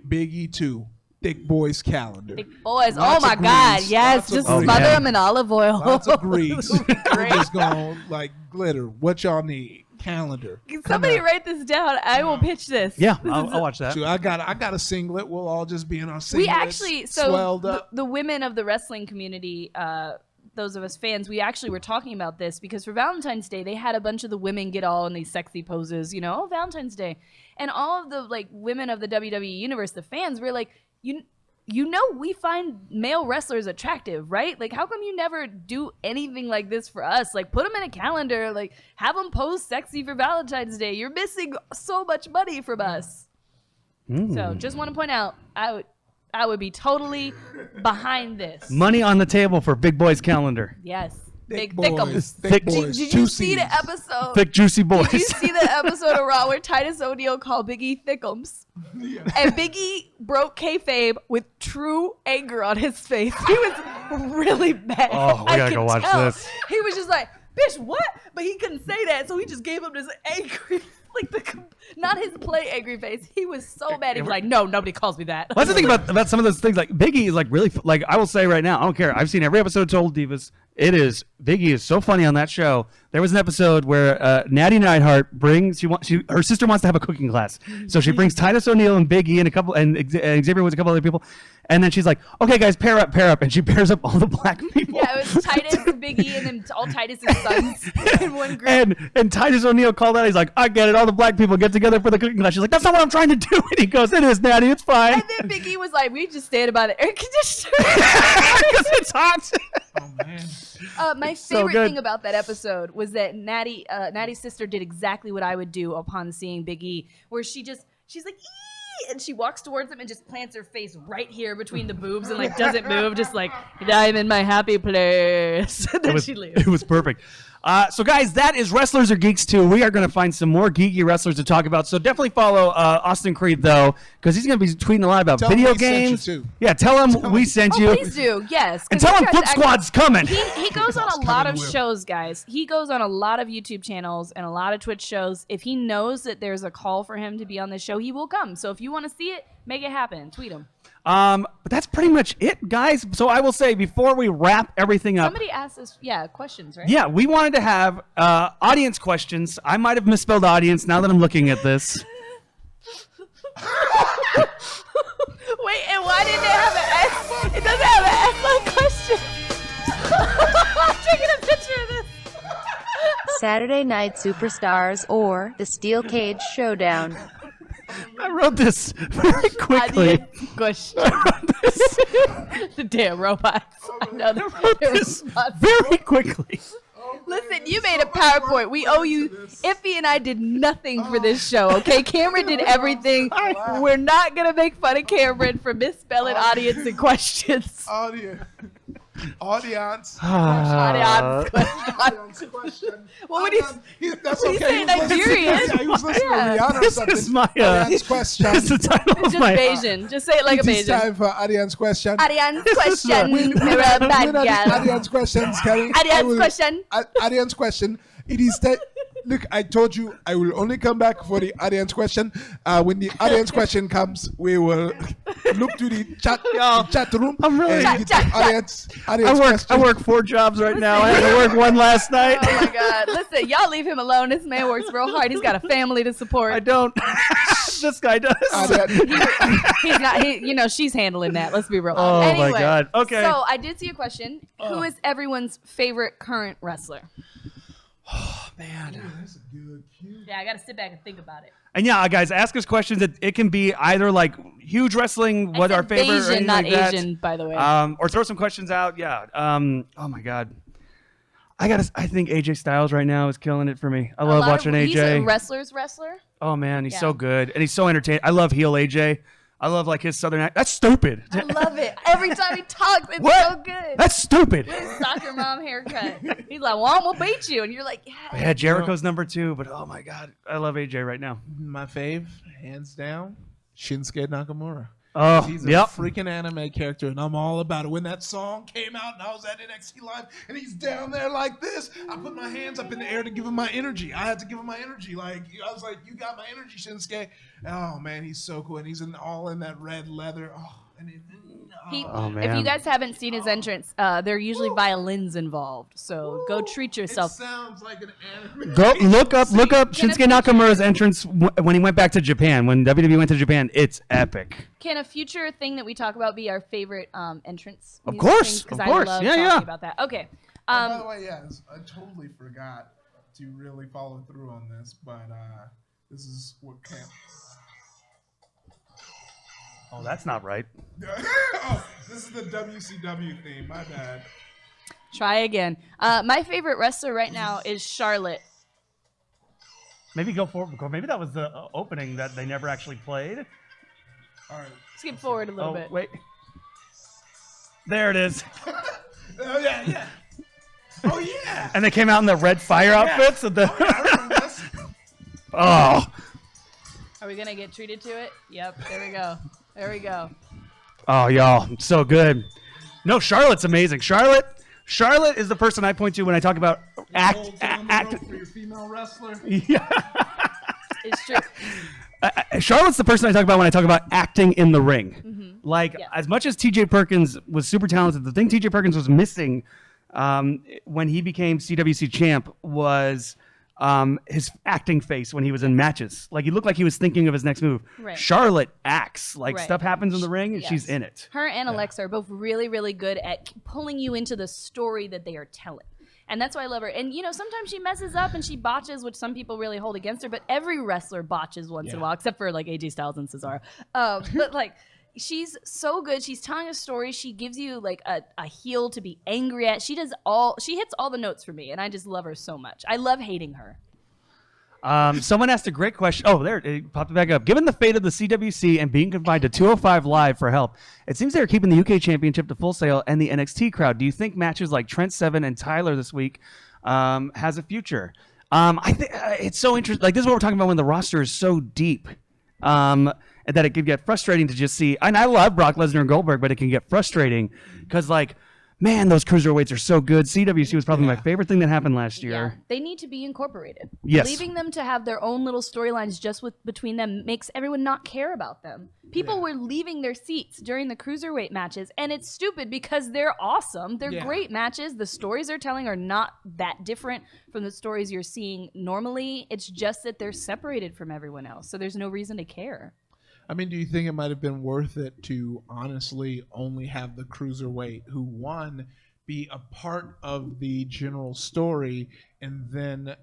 Big E too, Thick Boys calendar. Thick Boys. Lots oh my of God! grease. Yes, Lots of just grease. smother them in olive oil. Lots of grease. We're Great. just going like glitter. What y'all need? Calendar. Somebody write this down. I will pitch this. Yeah, I'll watch that. So I got a singlet. We'll all just be in our singlets. We actually, swelled up. the women of the wrestling community, those of us fans, we actually were talking about this because for Valentine's Day, they had a bunch of the women get all in these sexy poses, Valentine's Day. And all of the like women of the WWE universe, the fans, were like, we find male wrestlers attractive, right? Like, how come you never do anything like this for us? Like, put them in a calendar, like, have them pose sexy for Valentine's Day. You're missing so much money from us. So, just want to point out, I would be totally behind this. Money on the table for Big Boys calendar. Yes. Thick Thick boys. thickums. Thick Thick- boys. Did Two you see the Cs. episode? Thick juicy boys. Did you see the episode of Raw where Titus O'Neil called Big E Thickums? And Big E broke kayfabe with true anger on his face. He was really mad. Oh, we gotta go watch this. He was just like, bitch, what? But he couldn't say that, so he just gave him this angry, not his play angry face. He was so mad. He was like, no, nobody calls me that. Well, that's the thing about some of those things. Like Biggie is like really like I will say right now. I don't care. I've seen every episode of Total Divas. Biggie is so funny on that show. There was an episode where Natty Neidhart brings her sister wants to have a cooking class, so she brings Titus O'Neil and Biggie and Xavier with a couple other people, and then she's like, okay guys, pair up, and she pairs up all the black people. Yeah, it was Titus, Biggie, and then all Titus's sons in one group. And Titus O'Neil called out. He's like, I get it. All the black people get together for the cooking class. She's like, that's not what I'm trying to do. And he goes, it is, Natty. It's fine. And then Biggie was like, we just stand by the air conditioner. Because it's hot. Oh man. My so favorite good. thing about that episode was that Natty's sister did exactly what I would do upon seeing Big E, where she's like, "Ee!" and she walks towards him and just plants her face right here between the boobs and like doesn't move, just like, I'm in my happy place. And then she leaves. It was perfect. So guys, that is Wrestlers Are Geeks 2. We are going to find some more geeky wrestlers to talk about. So definitely follow Austin Creed, though, because he's going to be tweeting a lot about Tell video him we sent you, games. too. Yeah, tell him we sent you. Please do, yes. And 'cause tell we him tried Flip to Squad's coming. He goes on a lot of coming, Will. shows, guys. He goes on a lot of YouTube channels and a lot of Twitch shows. If he knows that there's a call for him to be on the show, he will come. So if you want to see it, make it happen. Tweet him. But that's pretty much it, guys. So I will say, before we wrap everything up, Somebody asked us, questions, right? yeah, we wanted to have audience questions. I might have misspelled audience now that I'm looking at this. Wait, and why didn't it have an S? It doesn't have an S on question. I'm taking a picture of this. Saturday Night Superstars or the Steel Cage Showdown. I wrote this very quickly. The damn robots. I know they're This very quickly. Listen, you made a PowerPoint. We owe you. Iffy and I did nothing for this show, okay? Cameron did everything. We're not going to make fun of Cameron for misspelling audience and questions. Audience. Audience Question. Well, when That's when you okay. say Nigerian, He was listening yeah. to Rihanna or This something. is my Audience question. That's the title it's of just my. Bayesian. Just say it like a It is Bayesian. time for audience question. Audience question. You're a bad gal. Audience questions, Kelly. Audience question. Audience question. It is that. Look, I told you I will only come back for the audience question. When the audience question comes, we will look to the chat room. I'm really- and get the audience I question. work 4 jobs right now. I had to work one last night. Oh my God! Listen, y'all leave him alone. This man works real hard. He's got a family to support. I don't. This guy does. He's not. She's handling that. Let's be real. Oh Anyway, my God. Okay. So I did see a question. Who is everyone's favorite current wrestler? Man. Yeah, I got to sit back and think about it. And yeah, guys, ask us questions. It can be either like huge wrestling, what I our said favorite, or Asian, anything not like that. Asian, by the way. Or throw some questions out. Yeah. Oh my God. I think AJ Styles right now is killing it for me. I love watching AJ. He's a wrestler's wrestler. Oh man, he's Yeah. so good and he's so entertaining. I love heel AJ. I love like his southern act. That's stupid. I love it. Every time he talks, it's What? so good. That's stupid. His soccer mom haircut. He's like, well, we'll beat you. And you're like, yeah. Yeah, Jericho's number 2, but oh my God, I love AJ right now. My fave, hands down, Shinsuke Nakamura. Oh, He's a yep. freaking anime character, and I'm all about it. When that song came out and I was at NXT Live, and he's down there like this, I put my hands up in the air to give him my energy. I had to give him my energy. Like, I was like, you got my energy, Shinsuke. Oh, man, he's so cool. And he's all in that red leather. Oh, Oh, man. If you guys haven't seen his entrance, there are usually violins involved. So go treat it yourself. sounds like an anime. Go look up Can Shinsuke Nakamura's entrance when he went back to Japan. When WWE went to Japan, it's epic. Can a future thing that we talk about be our favorite entrance? Of music course, things? of 'Cause course. I love Yeah, talking yeah. about that. Okay. By the way, yes, I totally forgot to really follow through on this, but this is what came. Oh, that's not right. Oh, this is the WCW theme. My bad. Try again. My favorite wrestler right now is Charlotte. Maybe go forward. Maybe that was the opening that they never actually played. All right. Skip forward a little Oh, bit. wait. There it is. Oh yeah, yeah. Oh yeah. And they came out in the red fire outfits. Of the I remember this. oh. Are we gonna get treated to it? Yep. There we go. There we go. Oh, y'all, it's so good. No, Charlotte's amazing. Charlotte is the person I point to when I talk about Hold down the rope for your female wrestler. Yeah. It's true. Charlotte's the person I talk about when I talk about acting in the ring. Mm-hmm. Like, Yeah. as much as T.J. Perkins was super talented, the thing T.J. Perkins was missing when he became CWC champ was his acting face when he was in matches. Like, he looked like he was thinking of his next move. Right. Charlotte acts. Like, Right. stuff happens in the ring, and Yes. she's in it. Her and Alexa are both really, really good at pulling you into the story that they are telling. And that's why I love her. And, sometimes she messes up and she botches, which some people really hold against her. But every wrestler botches once in a while, except for, like, AJ Styles and Cesaro. But, like, she's so good. She's telling a story. She gives you, like, a heel to be angry at. She hits all the notes for me. And I just love her so much. I love hating her. Someone asked a great question. Oh, there it popped back up. Given the fate of the CWC and being confined to 205 Live for help, it seems they're keeping the UK Championship to Full Sail and the NXT crowd. Do you think matches like Trent Seven and Tyler this week has a future? I think it's so interesting. Like, this is what we're talking about when the roster is so deep, and that it can get frustrating to just see. And I love Brock Lesnar and Goldberg, but it can get frustrating because, like, man, those cruiserweights are so good. CWC was probably my favorite thing that happened last year. Yeah, they need to be incorporated. Yes. Leaving them to have their own little storylines just between them makes everyone not care about them. People were leaving their seats during the cruiserweight matches, and it's stupid because they're awesome. They're great matches. The stories they're telling are not that different from the stories you're seeing normally. It's just that they're separated from everyone else, so there's no reason to care. I mean, do you think it might have been worth it to honestly only have the cruiserweight who won be a part of the general story and then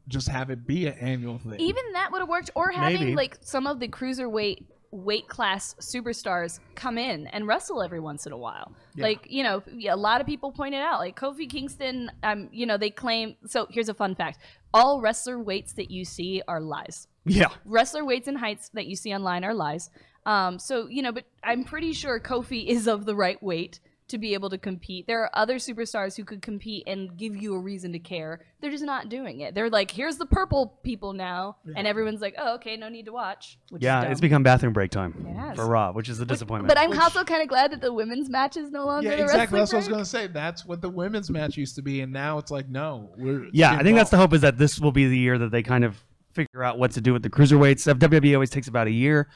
just have it be an annual thing? Even that would have worked, or having Maybe. like some of the cruiserweight weight class superstars come in and wrestle every once in a while. Like, you know, a lot of people pointed out, like Kofi Kingston, you know, they claim, so here's a fun fact. All wrestler weights that you see are lies. Yeah. Wrestler weights and heights that you see online are lies. So, you know, but I'm pretty sure Kofi is of the right weight to be able to compete. There are other superstars who could compete and give you a reason to care. They're just not doing it. They're like, here's the purple people now. And everyone's like, oh, okay, no need to watch. Which is dumb. It's become bathroom break time Yes. for Raw, which is a disappointment. But I'm also kind of glad that the women's match is no longer Yeah, the exactly. That's what I was wrestling gonna say. That's what the women's match used to be, and now it's like, no, we're I think that's the hope, is that this will be the year that they kind of figure out what to do with the cruiserweights. WWE always takes about a year.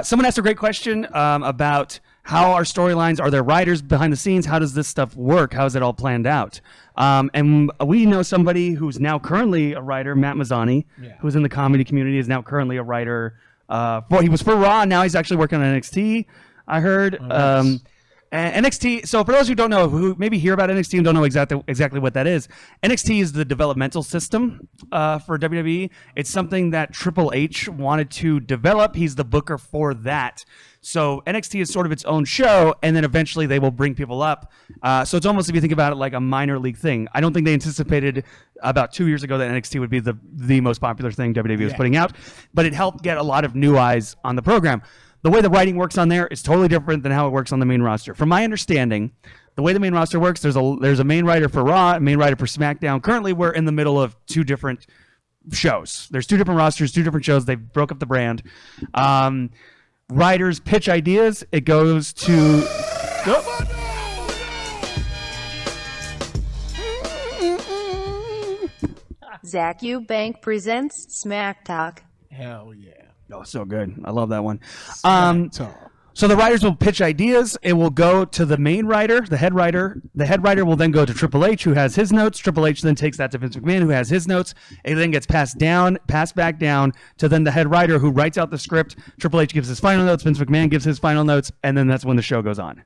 Someone asked a great question about how our storylines, are there writers behind the scenes? How does this stuff work? How is it all planned out? And we know somebody who's now currently a writer, Matt Mazzani, who's in the comedy community, is now currently a writer. He was for Raw. Now he's actually working on NXT, I heard. Nice. And NXT, so for those who don't know, who maybe hear about NXT and don't know exactly what that is, NXT is the developmental system for WWE. It's something that Triple H wanted to develop. He's the booker for that. So NXT is sort of its own show, and then eventually they will bring people up. So it's almost, if you think about it, like a minor league thing. I don't think they anticipated about 2 years ago that NXT would be the most popular thing WWE was putting out, but it helped get a lot of new eyes on the program. The way the writing works on there is totally different than how it works on the main roster. From my understanding, the way the main roster works, there's a main writer for Raw, a main writer for SmackDown. Currently, we're in the middle of two different shows. There's two different rosters, two different shows. They broke up the brand. Writers pitch ideas. It goes to... Zach Eubank presents Smack Talk. Hell yeah. Oh, so good. I love that one. Talk. So the writers will pitch ideas. It will go to the main writer, the head writer. The head writer will then go to Triple H, who has his notes. Triple H then takes that to Vince McMahon, who has his notes. It then gets passed back down to then the head writer, who writes out the script. Triple H gives his final notes. Vince McMahon gives his final notes, and then that's when the show goes on.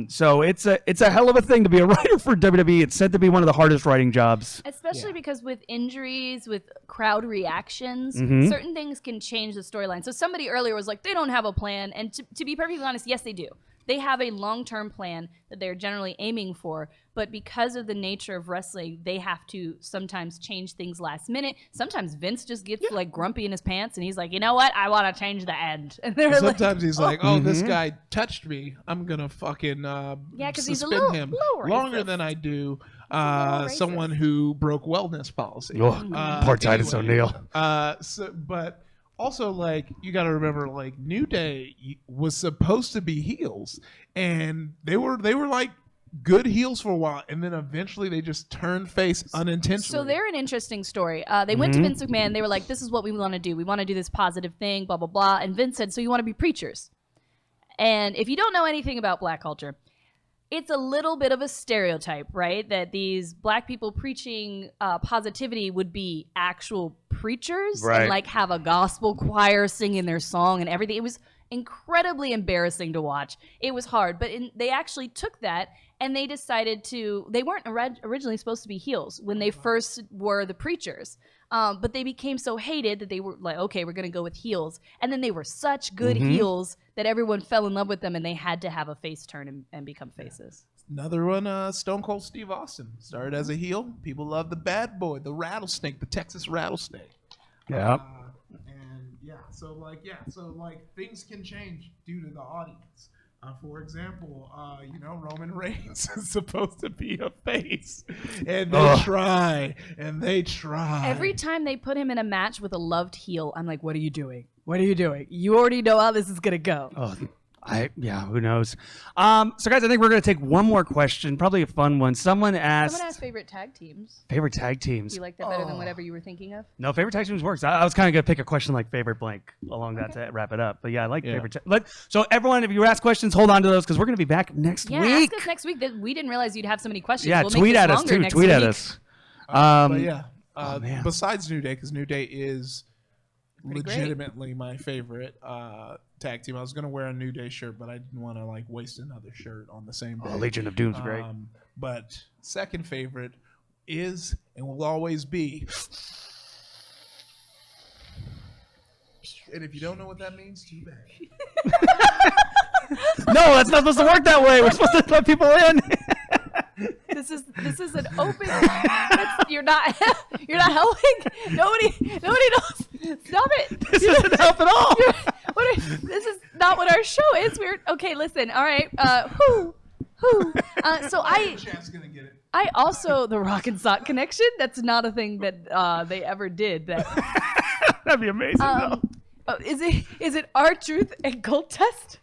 So it's a hell of a thing to be a writer for WWE. It's said to be one of the hardest writing jobs. Especially because with injuries, with crowd reactions, certain things can change the storyline. So somebody earlier was like, they don't have a plan. And to be perfectly honest, yes, they do. They have a long-term plan that they're generally aiming for. But because of the nature of wrestling, they have to sometimes change things last minute. Sometimes Vince just gets like grumpy in his pants and he's like, you know what? I want to change the end. And they're Sometimes he's like, oh, this guy touched me. I'm going to fucking because he's a suspend him little longer racist. than I do racist. someone who broke wellness policy. Poor Titus O'Neil. But also, like, you got to remember, like, New Day was supposed to be heels, and they were like good heels for a while, and then eventually they just turned face unintentionally. So they're an interesting story. They went to Vince McMahon. They were like, this is what we want to do. We want to do this positive thing, blah, blah, blah. And Vince said, so you want to be preachers? And if you don't know anything about black culture, it's a little bit of a stereotype, right? That these black people preaching positivity would be actual preachers and like have a gospel choir singing their song and everything. It was incredibly embarrassing to watch. It was hard, but they actually took that and they decided they weren't originally supposed to be heels when they first were the preachers. But they became so hated that they were like, okay, we're going to go with heels. And then they were such good heels that everyone fell in love with them and they had to have a face turn and become faces. Another one, Stone Cold Steve Austin. Started as a heel. People love the bad boy, the rattlesnake, the Texas rattlesnake. Yeah. So things can change due to the audience. For example, Roman Reigns is supposed to be a face, and they try. Every time they put him in a match with a loved heel, I'm like, what are you doing? What are you doing? You already know how this is going to go. Who knows? So guys, I think we're going to take one more question, probably a fun one. Someone asked favorite tag teams. favorite tag teams. Do you like that better than whatever you were thinking of? No, favorite tag teams works. I was kind of going to pick a question like favorite blank along that to wrap it up. But yeah, I like favorite. So everyone, if you ask questions, hold on to those because we're going to be back next week. Ask us next week. We didn't realize you'd have so many questions. Yeah, we'll tweet at us too. Tweet at us. Besides New Day, because New Day is legitimately my favorite tag team. I was gonna wear a New Day shirt, but I didn't want to waste another shirt on the same day. Legion of Doom's great. But second favorite is and will always be And if you don't know what that means, too bad. No, that's not supposed to work that way. We're supposed to let people in. This is an open. You're not helping. Nobody knows. Stop it. This doesn't help at all. This is not what our show is. Okay. Listen. All right. So I also the Rock and Sock connection. That's not a thing that they ever did. That'd be amazing. Though. Is it R-Truth and Gold Test?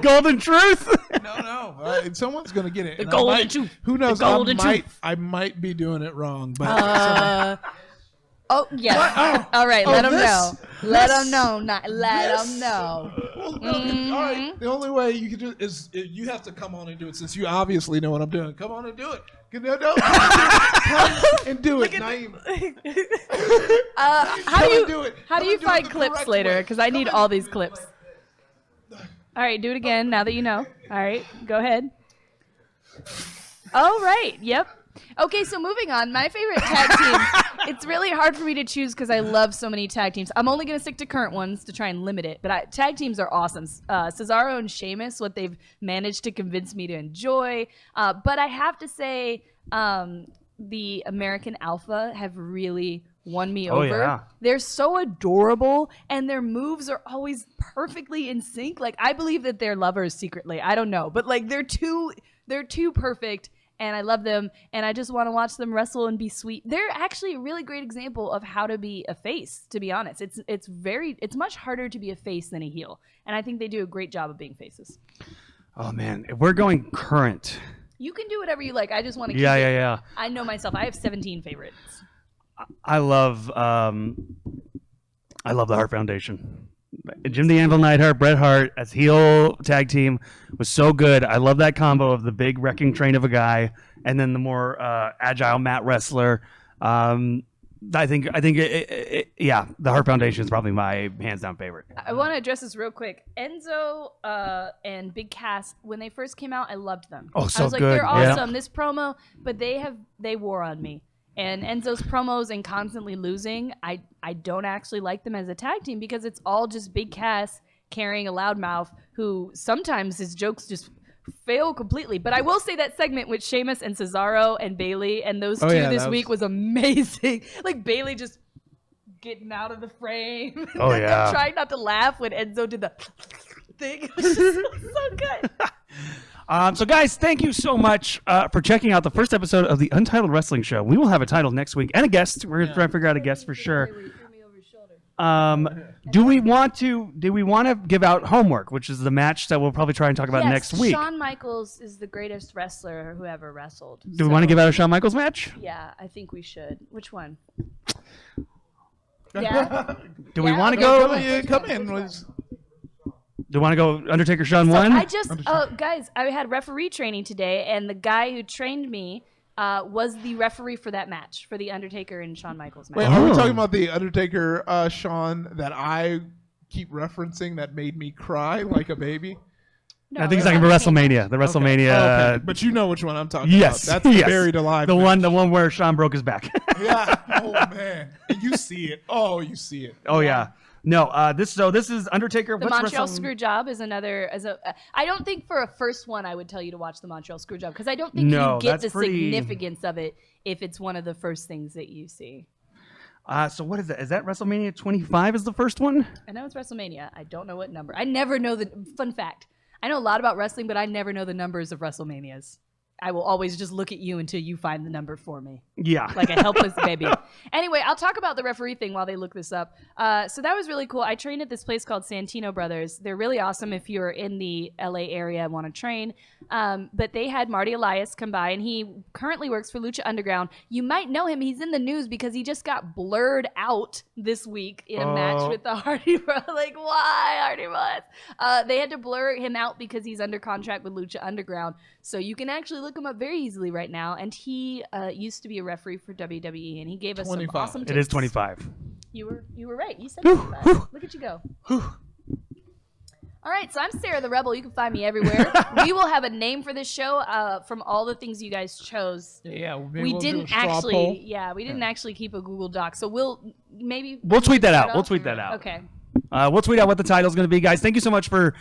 Golden Truth. No. Someone's gonna get it. The Golden Truth. Who knows? The Golden Truth. I might be doing it wrong, but. Oh yes. All right. Let them know. Let them know. Let them know. Well, all right. The only way you can do it is you have to come on and do it, since you obviously know what I'm doing. Come on and do it. Come and do it, Naeem. How do you find clips later? Because I need all these clips. All right, do it again now that you know. All right, go ahead. All right, yep. Okay, so moving on. My favorite tag team. It's really hard for me to choose because I love so many tag teams. I'm only going to stick to current ones to try and limit it. But tag teams are awesome. Cesaro and Sheamus, what they've managed to convince me to enjoy. But I have to say the American Alpha have really won me over. Yeah. They're so adorable, and their moves are always perfectly in sync. Like, I believe that they're lovers secretly. I don't know. But, like, they're too perfect. And I love them, and I just want to watch them wrestle and be sweet. They're actually a really great example of how to be a face, to be honest. It's much harder to be a face than a heel, and I think they do a great job of being faces. Oh man, if we're going current. You can do whatever you like. I just want to keep Yeah. I know myself. I have 17 favorites. I love the Hart Foundation. Jim the Anvil Neidhart, Bret Hart as heel tag team was so good. I love that combo of the big wrecking train of a guy and then the more agile mat wrestler. I think the Hart Foundation is probably my hands down favorite. I want to address this real quick. Enzo and Big Cass, when they first came out, I loved them. Oh, so I was like, good. they're awesome. Yeah. This promo, but they wore on me. And Enzo's promos and constantly losing, I don't actually like them as a tag team because it's all just Big Cass carrying a loudmouth who sometimes his jokes just fail completely. But I will say that segment with Sheamus and Cesaro and Bayley and those two this week was amazing. Like Bayley just getting out of the frame. Oh, yeah. Trying not to laugh when Enzo did the thing. It was just so good. So, guys, thank you so much for checking out the first episode of the Untitled Wrestling Show. We will have a title next week and a guest. We're trying to figure out a guest for sure. Do we want to give out homework, which is the match that we'll probably try and talk about next week? Shawn Michaels is the greatest wrestler who ever wrestled. Do we want to give out a Shawn Michaels match? Yeah, I think we should. Which one? Yeah. Do we want to go? Come in. Do you want to go Undertaker Shawn 1? Guys, I had referee training today, and the guy who trained me was the referee for that match, for the Undertaker and Shawn Michaels match. Wait, are we talking about the Undertaker Shawn that I keep referencing that made me cry like a baby? No, I think he's talking about WrestleMania. The WrestleMania. Okay. But you know which one I'm talking yes, about. That's the Buried Alive. The one where Shawn broke his back. Yeah. Oh man. And you see it. Oh, you see it. Oh yeah. No, this is Undertaker. The Montreal Screwjob is another. I don't think for a first one I would tell you to watch the Montreal Screwjob because I don't think you get the significance of it if it's one of the first things that you see. So what is that? Is that WrestleMania 25 is the first one? I know it's WrestleMania. I don't know what number. I never know the fun fact. I know a lot about wrestling, but I never know the numbers of WrestleManias. I will always just look at you until you find the number for me. Yeah. Like a helpless baby. Anyway, I'll talk about the referee thing while they look this up. So that was really cool. I trained at this place called Santino Brothers. They're really awesome if you're in the LA area and want to train. But they had Marty Elias come by, and he currently works for Lucha Underground. You might know him. He's in the news because he just got blurred out this week in a match with the Hardy Boys. Like, why Hardy Boys? They had to blur him out because he's under contract with Lucha Underground. So you can actually look him up very easily right now. And he used to be a referee for WWE, and he gave us 25. Some awesome tips. It is 25. You were right. You said 25. Look at you go. All right, so I'm Sarah the Rebel. You can find me everywhere. We will have a name for this show from all the things you guys chose. Yeah, we didn't actually. Yeah, we didn't actually keep a Google Doc, so we'll tweet that out. We'll tweet that out. Okay. We'll tweet out what the title is going to be, guys. Thank you so much for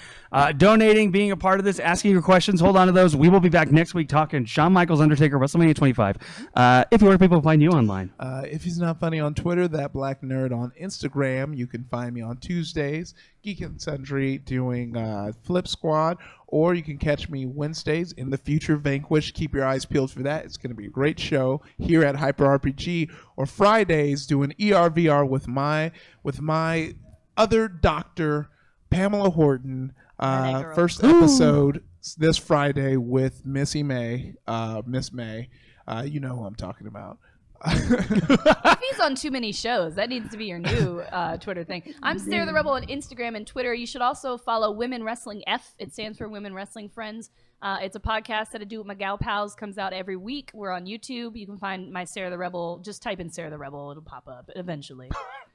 donating, being a part of this, asking your questions. Hold on to those. We will be back next week talking Shawn Michaels, Undertaker, WrestleMania 25. If you where people find you online. If he's not funny on Twitter, that black nerd on Instagram. You can find me on Tuesdays, Geek and Sundry, doing Flip Squad, or you can catch me Wednesdays in the future Vanquish. Keep your eyes peeled for that. It's going to be a great show here at Hyper RPG, or Fridays doing ERVR with my other doctor, Pamela Horton. First episode this Friday with Missy May, Miss May. You know who I'm talking about. If he's on too many shows, that needs to be your new Twitter thing. I'm Sarah the Rebel on Instagram and Twitter. You should also follow Women Wrestling F. It stands for Women Wrestling Friends. It's a podcast that I do with my gal pals. Comes out every week. We're on YouTube. You can find my Sarah the Rebel. Just type in Sarah the Rebel. It'll pop up eventually.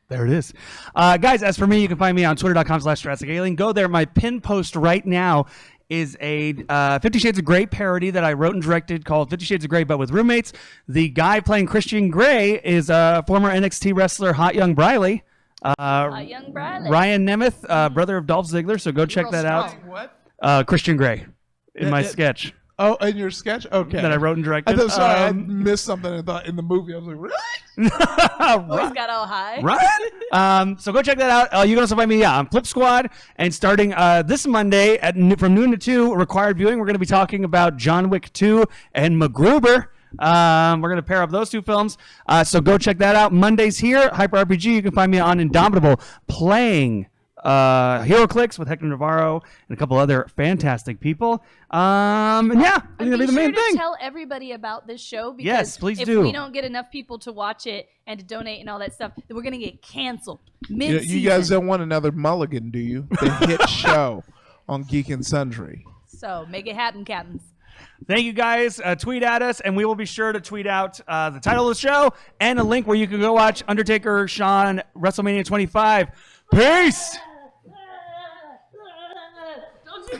There it is. Guys, as for me, you can find me on twitter.com/JurassicAlien. Go there. My pin post right now is a 50 Shades of Grey parody that I wrote and directed called 50 Shades of Grey, but with roommates. The guy playing Christian Grey is former NXT wrestler Hot Young Briley. Young Briley. Ryan Nemeth, brother of Dolph Ziggler. So go check that out. What? Christian Grey in my sketch. Oh, in your sketch? Okay. That I wrote and directed. I missed something I thought in the movie. I was like, really? Always got all high. Right? So go check that out. You can also find me on Flip Squad. And starting this Monday from noon to 2, required viewing, we're going to be talking about John Wick 2 and MacGruber. We're going to pair up those two films. So go check that out. Mondays here, Hyper RPG. You can find me on Indomitable playing Hero Clicks with Hector Navarro and a couple other fantastic people. And yeah, it's gonna be the main thing. Tell everybody about this show because yes, please if do. we don't get enough people to watch it and to donate and all that stuff, then we're gonna get canceled mid-season. You guys don't want another mulligan, do you? The hit show on Geek and Sundry. So make it happen, captains. Thank you guys. Tweet at us, and we will be sure to tweet out the title of the show and a link where you can go watch Undertaker, Shawn, WrestleMania 25. Peace. Don't you